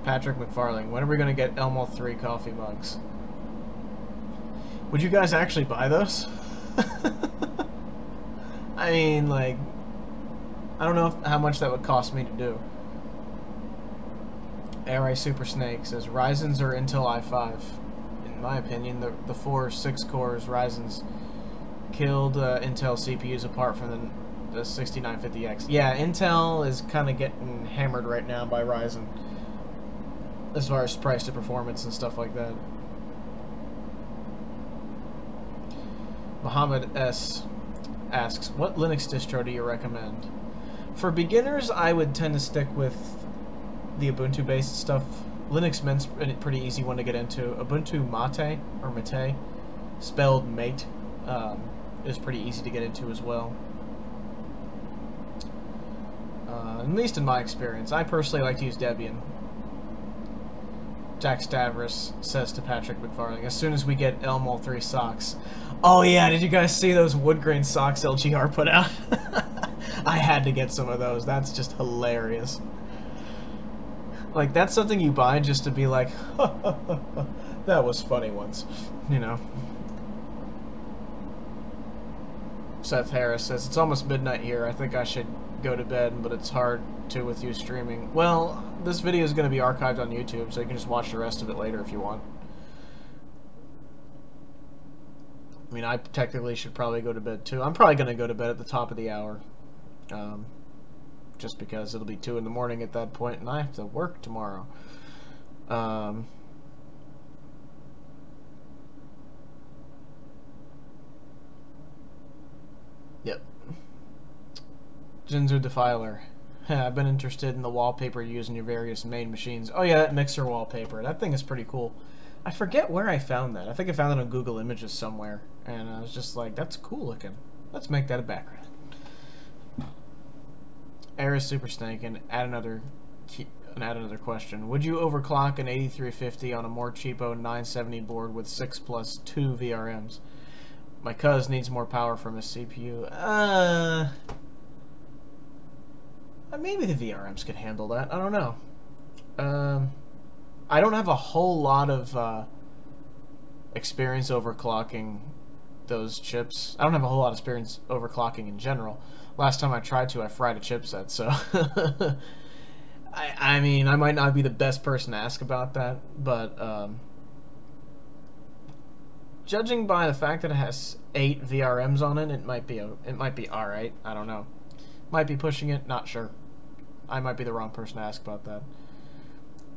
Patrick McFarling, when are we going to get Lmull3 coffee mugs? Would you guys actually buy those? I mean, like, I don't know how much that would cost me to do. Air Super Snake says, Ryzen's or Intel i5. In my opinion, the 4 6-core Ryzen's killed Intel CPUs apart from the 6950X. Yeah, Intel is kind of getting hammered right now by Ryzen as far as price to performance and stuff like that. Muhammad S. asks, what Linux distro do you recommend? For beginners, I would tend to stick with the Ubuntu-based stuff. Linux Mint's a pretty easy one to get into. Ubuntu Mate, or Mate, spelled mate, is pretty easy to get into as well. At least in my experience. I personally like to use Debian. Jack Stavros says to Patrick McFarling, as soon as we get Lmull3 socks. Oh yeah, did you guys see those wood grain socks LGR put out? I had to get some of those. That's just hilarious. Like, that's something you buy just to be like, that was funny once, you know. Seth Harris says, it's almost midnight here. I think I should go to bed, but it's hard to with you streaming. Well, this video is going to be archived on YouTube, so you can just watch the rest of it later if you want. I mean, I technically should probably go to bed too. I'm probably going to go to bed at the top of the hour. Just because it'll be 2 in the morning at that point, and I have to work tomorrow. Yep. Jinzu Defiler. I've been interested in the wallpaper you use in your various main machines. Oh yeah, that mixer wallpaper. That thing is pretty cool. I forget where I found that. I think I found it on Google Images somewhere, and I was just like, that's cool looking. Let's make that a background. Air Super Snake, and add another question. Would you overclock an 8350 on a more cheapo 970 board with 6 plus 2 VRMs? My cuz needs more power from his CPU. Maybe the VRMs could handle that. I don't know. I don't have a whole lot of experience overclocking those chips. I don't have a whole lot of experience overclocking in general. Last time I tried to, I fried a chipset, so I mean, I might not be the best person to ask about that, but judging by the fact that it has 8 VRMs on it, it might be all right. I don't know. Might be pushing it. Not sure. I might be the wrong person to ask about that.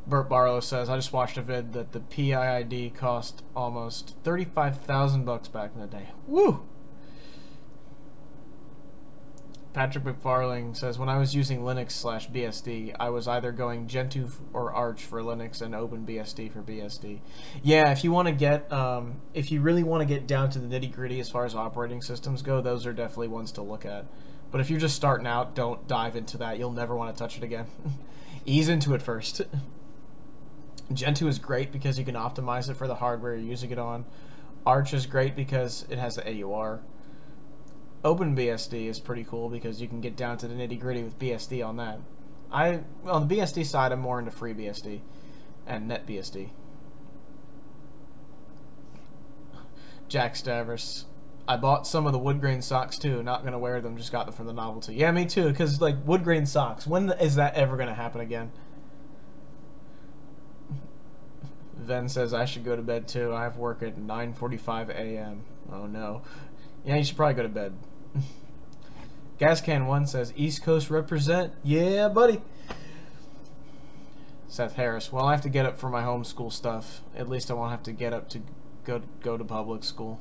Bert Barlow says, I just watched a vid that the PIID cost almost 35,000 bucks back in the day. Woo! Patrick McFarling says, when I was using Linux/BSD, I was either going Gentoo or Arch for Linux and OpenBSD for BSD. Yeah, if you want to get, if you really want to get down to the nitty-gritty as far as operating systems go, those are definitely ones to look at. But if you're just starting out, don't dive into that. You'll never want to touch it again. Ease into it first. Gentoo is great because you can optimize it for the hardware you're using it on. Arch is great because it has the AUR. OpenBSD is pretty cool because you can get down to the nitty-gritty with BSD on that. On the BSD side, I'm more into FreeBSD and NetBSD. Jack Stavros, I bought some of the wood grain socks too. Not gonna wear them, just got them for the novelty. Yeah, me too. Cause like wood grain socks, when is that ever gonna happen again? Ven says I should go to bed too. I have work at 9:45 a.m. Oh no. Yeah, you should probably go to bed. Gascan1 says, East Coast represent. Yeah, buddy. Seth Harris, well, I have to get up for my homeschool stuff. At least I won't have to get up to go to public school.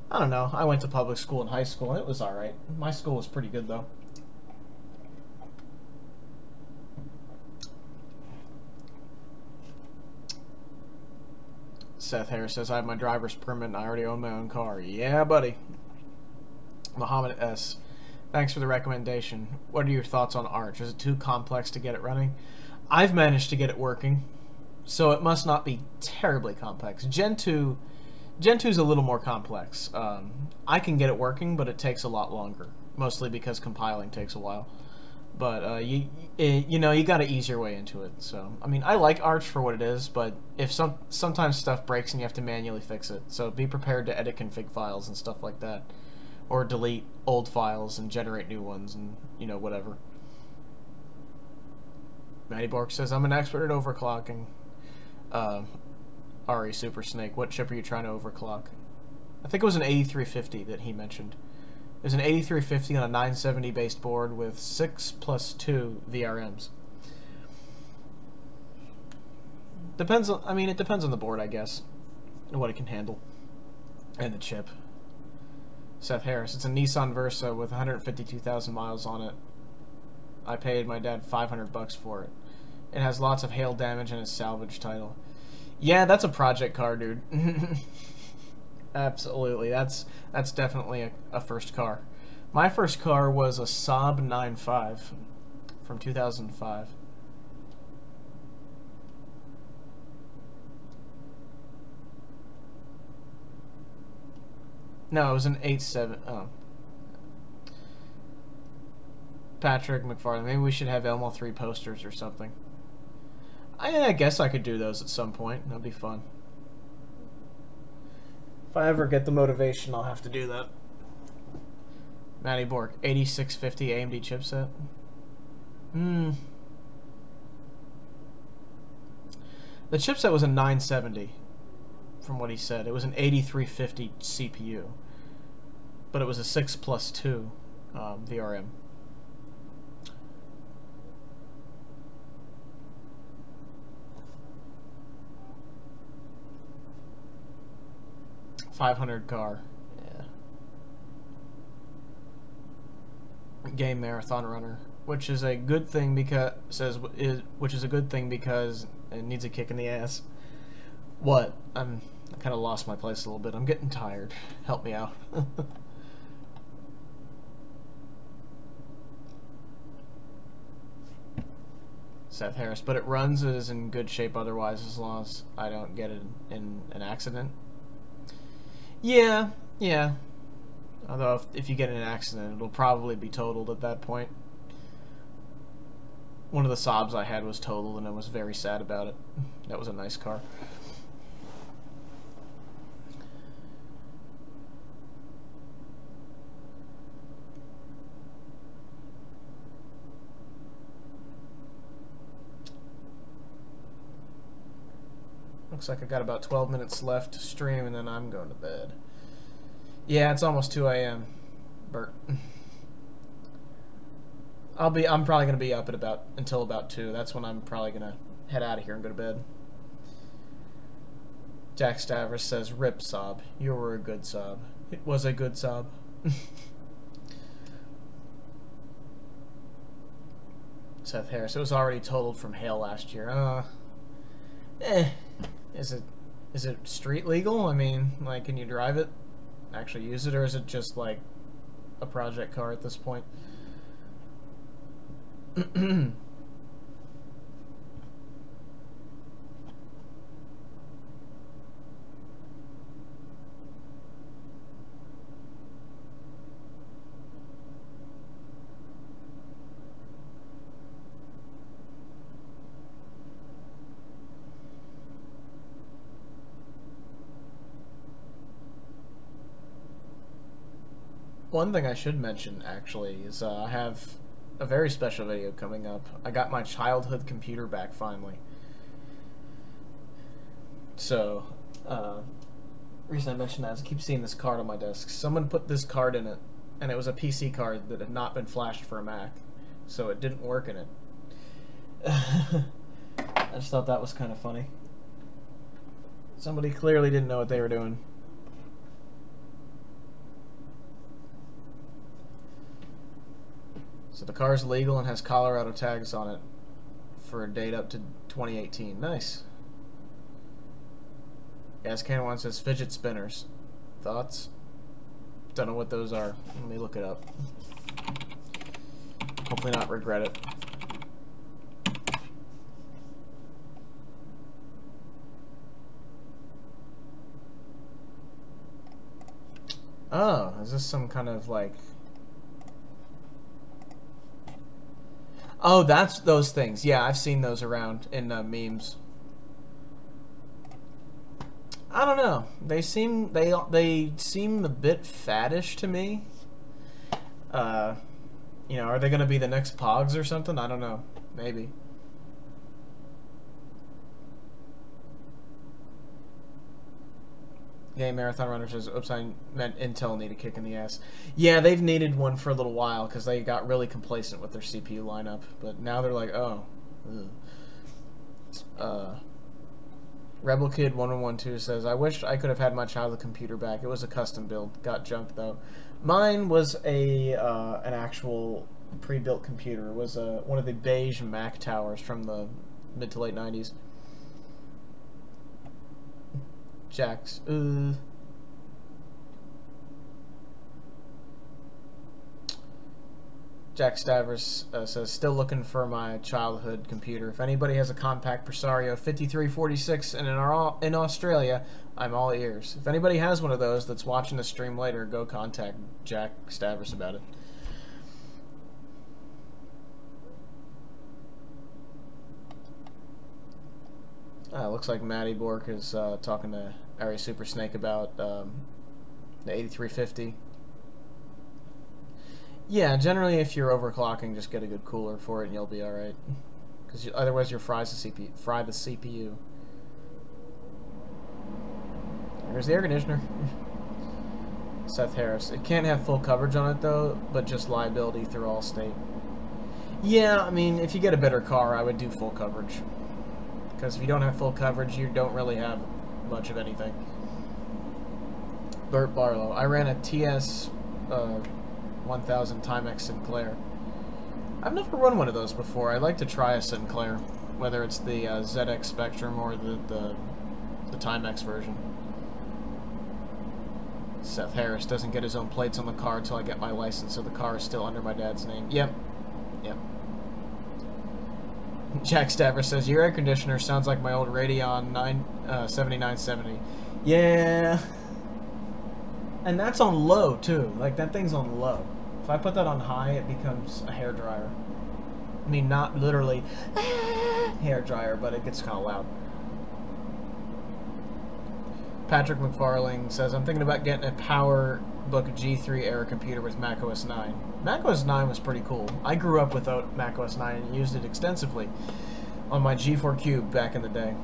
I don't know. I went to public school in high school, and it was alright. My school was pretty good, though. Seth Harris says, I have my driver's permit and I already own my own car. Yeah, buddy. Muhammad S. Thanks for the recommendation. What are your thoughts on Arch? Is it too complex to get it running? I've managed to get it working, so it must not be terribly complex. Gentoo's a little more complex. I can get it working, but it takes a lot longer, mostly because compiling takes a while. But you know, you got to ease your way into it. So I mean, I like Arch for what it is, but if sometimes stuff breaks and you have to manually fix it, so be prepared to edit config files and stuff like that, or delete old files and generate new ones, and you know, whatever. Matty Bork says, I'm an expert at overclocking. Ari Super Snake, what chip are you trying to overclock? I think it was an 8350 that he mentioned. It was an 8350 on a 970 based board with 6+2 VRMs. Depends on, I mean, it depends on the board, I guess, and what it can handle, and the chip. Seth Harris, it's a Nissan Versa with 152,000 miles on it. I paid my dad 500 bucks for it. It has lots of hail damage and a salvage title. Yeah, that's a project car, dude. Absolutely, that's definitely a first car. My first car was a Saab 9.5 from 2005. No, it was an 8.7. Oh. Patrick McFarlane, maybe we should have Lmull3 posters or something. I guess I could do those at some point. That'd be fun. If I ever get the motivation, I'll have to do that. Matty Bork, 8650 AMD chipset. The chipset was a 970, from what he said. It was an 8350 CPU, but it was a 6+2 VRM. $500 car, yeah. Game Marathon Runner, which is a good thing because which is a good thing because it needs a kick in the ass. What? I kind of lost my place a little bit. I'm getting tired. Help me out. Seth Harris, but it runs, it is in good shape otherwise as long as I don't get it in an accident. Yeah. Although if you get in an accident, it'll probably be totaled at that point. One of the Saabs I had was totaled, and I was very sad about it. That was a nice car. Looks like I got about 12 minutes left to stream, and then I'm going to bed. Yeah, it's almost 2 a.m. Bert. I'm probably gonna be up at until about 2. That's when I'm probably gonna head out of here and go to bed. Jack Stavros says, "Rip sob. You were a good sob. It was a good sob." Seth Harris. It was already totaled from hail last year. Is it street legal? I mean, like, can you drive it? Actually use it, or is it just like a project car at this point? One thing I should mention, actually, is I have a very special video coming up. I got my childhood computer back, finally. So, reason I mention that is I keep seeing this card on my desk. Someone put this card in it, and it was a PC card that had not been flashed for a Mac. So it didn't work in it. I just thought that was kind of funny. Somebody clearly didn't know what they were doing. So the car is legal and has Colorado tags on it for a date up to 2018. Nice. Gascan1 says fidget spinners. Thoughts? Don't know what those are. Let me look it up. Hopefully not regret it. Oh, is this some kind of like... Oh, that's those things. Yeah, I've seen those around in memes. I don't know. They seem a bit faddish to me. You know, are they going to be the next Pogs or something? I don't know. Maybe. Game Marathon Runner says, "Oops, I meant Intel need a kick in the ass." Yeah, they've needed one for a little while because they got really complacent with their CPU lineup. But now they're like, oh. Rebel Kid 1112 says, "I wish I could have had my childhood computer back. It was a custom build. Got junked though. Mine was a an actual pre-built computer. It was one of the beige Mac towers from the mid to late 90s. Jax. Jack Stavros says, "Still looking for my childhood computer. If anybody has a compact Presario 5346 and in Australia, I'm all ears. If anybody has one of those that's watching the stream later, go contact Jack Stavros about it." Looks like Matty Bork is talking to Ari Super Snake about the 8350. Yeah, generally if you're overclocking, just get a good cooler for it and you'll be alright. Because otherwise you'll fry the CPU. Here's the air conditioner. Seth Harris. It can't have full coverage on it though, but just liability through Allstate. Yeah, I mean, if you get a better car, I would do full coverage. Because if you don't have full coverage, you don't really have much of anything. Bert Barlow. I ran a TS 1000 Timex Sinclair. I've never run one of those before. I'd like to try a Sinclair, whether it's the ZX Spectrum or the Timex version. Seth Harris doesn't get his own plates on the car until I get my license, so the car is still under my dad's name. Yep. Yep. Jack Stavros says, "Your air conditioner sounds like my old Radeon 7970. Yeah. And that's on low, too. Like, that thing's on low. If I put that on high, it becomes a hairdryer. I mean, not literally hairdryer, but it gets kind of loud. Patrick McFarling says, "I'm thinking about getting a PowerBook G3 era computer with macOS 9. macOS 9 was pretty cool. I grew up without macOS 9 and used it extensively on my G4 Cube back in the day.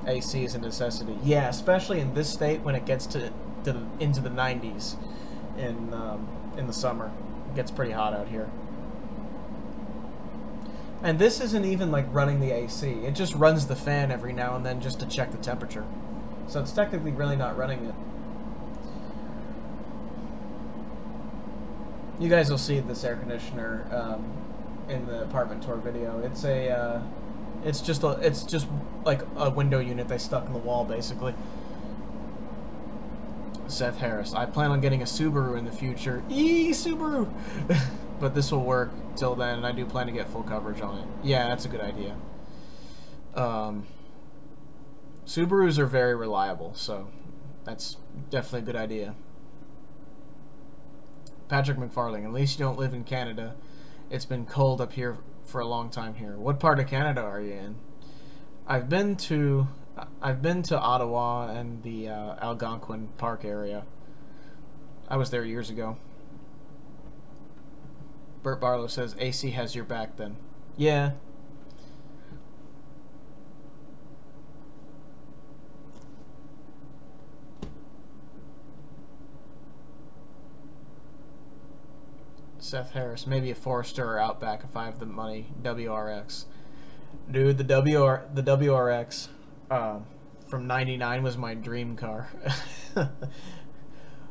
AC is a necessity. Yeah, especially in this state when it gets into the 90s in the summer. It gets pretty hot out here. And this isn't even like running the AC. It just runs the fan every now and then just to check the temperature. So it's technically really not running it. You guys will see this air conditioner in the apartment tour video. It's a, it's just like a window unit they stuck in the wall, basically. Seth Harris. I plan on getting a Subaru in the future. Subaru! But this will work till then, and I do plan to get full coverage on it. Yeah, that's a good idea. Subarus are very reliable, so that's definitely a good idea. Patrick McFarling. At least you don't live in Canada. It's been cold up here for a long time here. What part of Canada are you in? I've been to Ottawa and the Algonquin Park area. I was there years ago. Bert Barlow says, AC has your back then. Yeah. Seth Harris. Maybe a Forester or Outback if I have the money. WRX. Dude, the WRX from '99 was my dream car.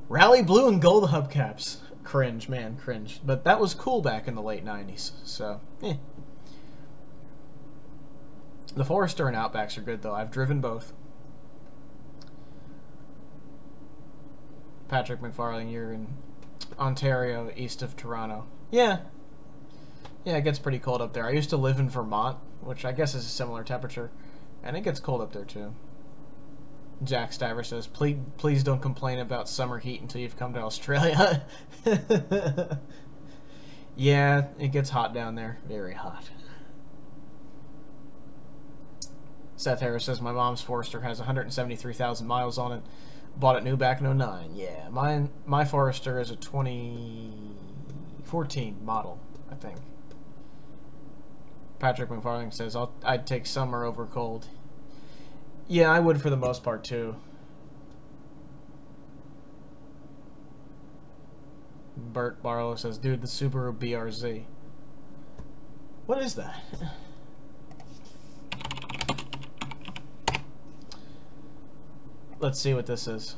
Rally blue and gold hubcaps. Cringe, man, cringe. But that was cool back in the late '90s. So, The Forester and Outbacks are good though. I've driven both. Patrick McFarling, you're in Ontario, east of Toronto. Yeah. Yeah, it gets pretty cold up there. I used to live in Vermont, which I guess is a similar temperature, and it gets cold up there too. Jack Stiver says, please don't complain about summer heat until you've come to Australia. Yeah, it gets hot down there. Very hot. Seth Harris says, my mom's Forester has 173,000 miles on it. Bought it new back in '09. Yeah, my Forester is a 2014 model, I think. Patrick McFarling says, I'd take summer over cold. Yeah, I would for the most part, too. Bert Barlow says, dude, the Subaru BRZ. What is that? Let's see what this is.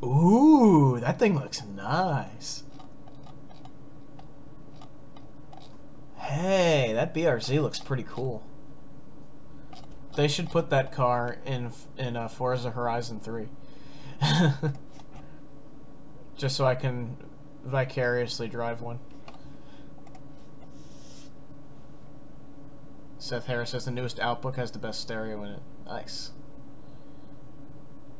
Ooh, that thing looks nice. Hey, that BRZ looks pretty cool. They should put that car in Forza Horizon 3. Just so I can vicariously drive one. Seth Harris says the newest Outlook has the best stereo in it. Nice.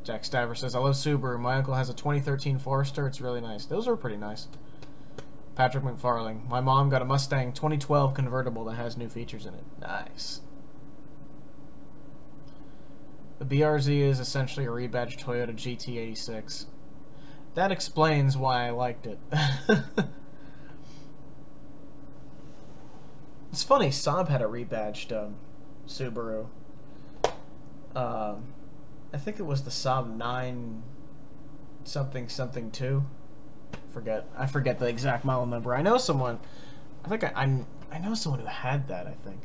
Jack Stiver says, I love Subaru. My uncle has a 2013 Forester. It's really nice. Those are pretty nice. Patrick McFarling. My mom got a Mustang 2012 convertible that has new features in it. Nice. The BRZ is essentially a rebadged Toyota GT86. That explains why I liked it. It's funny, Saab had a rebadged Subaru. I think it was the Saab 9 something 2. I forget the exact model number. I know someone. I think I know someone who had that, I think.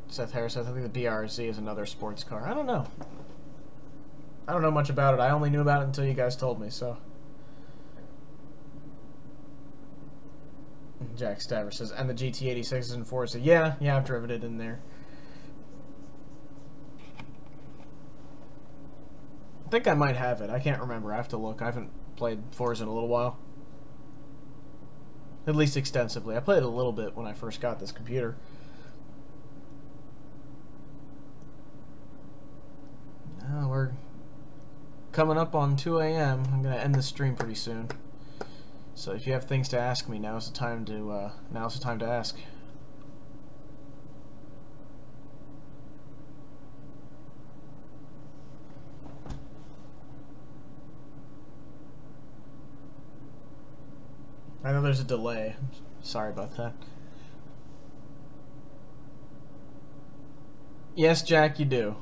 Seth Harris says, I think the BRZ is another sports car. I don't know. I don't know much about it. I only knew about it until you guys told me, so. Jack Stiver says, and the GT86 is in Forza. Yeah, I've driven it in there. I think I might have it. I can't remember. I have to look. I haven't played Forza in a little while. At least extensively. I played it a little bit when I first got this computer. We're coming up on 2 a.m. I'm going to end the stream pretty soon. So if you have things to ask me, now's the time to ask. I know there's a delay. Sorry about that. Yes, Jack, you do.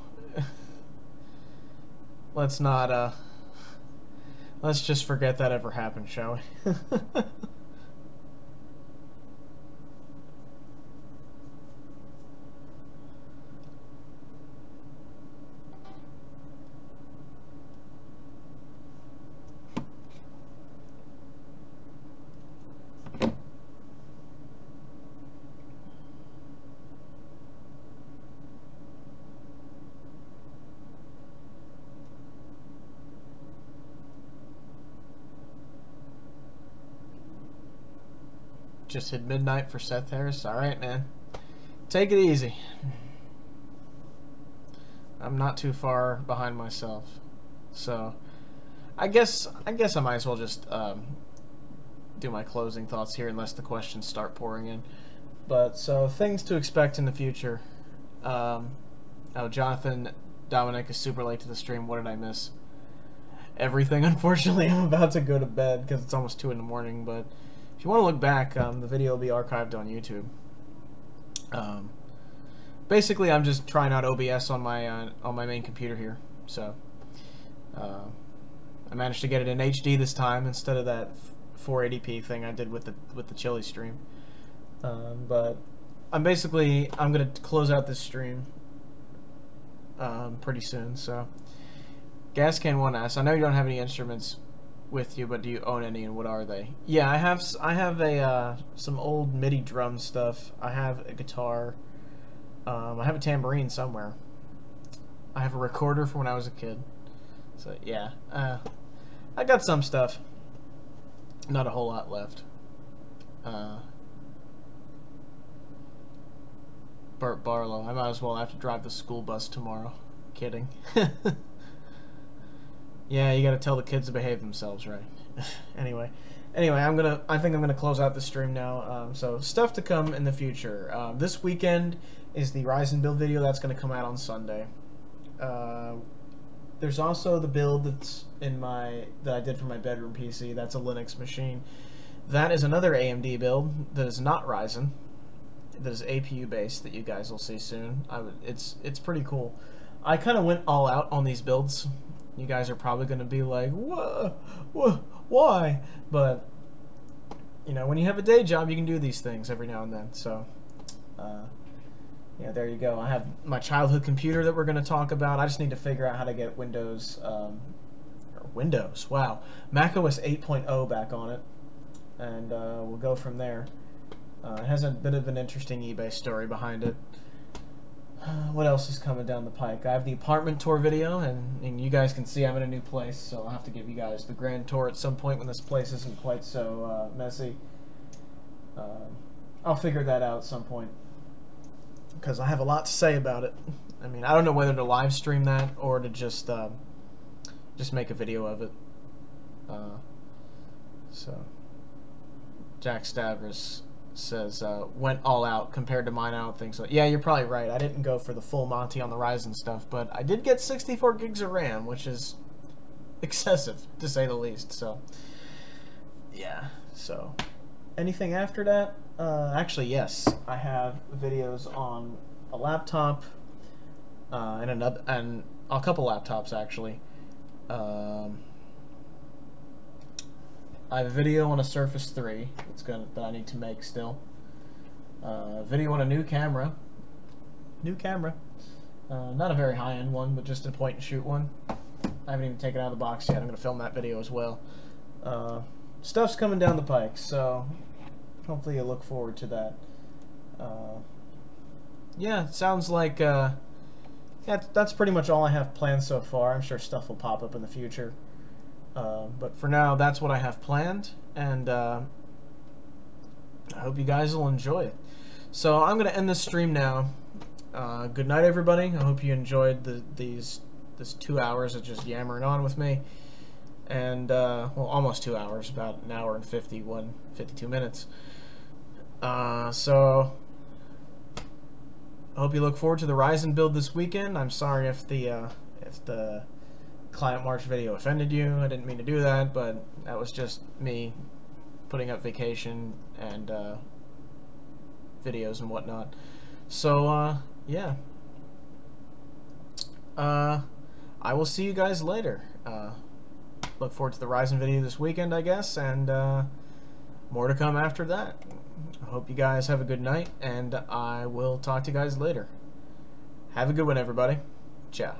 let's not, let's just forget that ever happened, shall we? Just hit midnight for Seth Harris. Alright, man. Take it easy. I'm not too far behind myself. So, I guess I might as well just do my closing thoughts here unless the questions start pouring in. But, so, things to expect in the future. Oh, Jonathan Dominic is super late to the stream. What did I miss? Everything, unfortunately. I'm about to go to bed because it's almost 2 in the morning, but if you want to look back, the video will be archived on YouTube. Basically, I'm just trying out OBS on my main computer here. So, I managed to get it in HD this time instead of that 480p thing I did with the Chili stream. But I'm gonna close out this stream pretty soon. So, Gas Can 1 asks, I know you don't have any instruments with you, but do you own any, and what are they? Yeah, I have some old MIDI drum stuff. I have a guitar. I have a tambourine somewhere. I have a recorder from when I was a kid. So yeah, I got some stuff. Not a whole lot left. Bert Barlow, I might as well have to drive the school bus tomorrow. Kidding. Yeah, you gotta tell the kids to behave themselves, right? Anyway, I think I'm gonna close out the stream now. So stuff to come in the future. This weekend is the Ryzen build video that's gonna come out on Sunday. There's also the build that I did for my bedroom PC. That's a Linux machine. That is another AMD build that is not Ryzen. That is APU based. That you guys will see soon. It's pretty cool. I kind of went all out on these builds. You guys are probably going to be like, why? But, you know, when you have a day job, you can do these things every now and then. So, yeah, there you go. I have my childhood computer that we're going to talk about. I just need to figure out how to get Windows, wow, macOS 8.0 back on it. And we'll go from there. It has a bit of an interesting eBay story behind it. What else is coming down the pike? I have the apartment tour video, and you guys can see I'm in a new place, so I'll have to give you guys the grand tour at some point when this place isn't quite so messy. I'll figure that out at some point, because I have a lot to say about it. I mean, I don't know whether to live stream that or to just make a video of it. So, Jack Stavros says, went all out compared to mine. I don't think so. Yeah, you're probably right. I didn't go for the full Monty on the Ryzen stuff, but I did get 64 gigs of RAM, which is excessive, to say the least. So, yeah. So, anything after that? Actually, yes. I have videos on a laptop, and a couple laptops, actually. I have a video on a Surface 3 that I need to make still. Video on a new camera. Not a very high-end one, but just a point-and-shoot one. I haven't even taken it out of the box yet. I'm going to film that video as well. Stuff's coming down the pike, so hopefully you'll look forward to that. Yeah, it sounds like yeah, that's pretty much all I have planned so far. I'm sure stuff will pop up in the future. But for now, that's what I have planned, and I hope you guys will enjoy it. So I'm going to end this stream now. Good night, everybody. I hope you enjoyed this 2 hours of just yammering on with me. And, well, almost 2 hours, about an hour and 52 minutes. So I hope you look forward to the Ryzen build this weekend. I'm sorry if the Client March video offended you. I didn't mean to do that, but that was just me putting up vacation and videos and whatnot. So yeah, I will see you guys later. Look forward to the Ryzen video this weekend, I guess, and more to come after that. I hope you guys have a good night, and I will talk to you guys later. Have a good one, everybody. Ciao.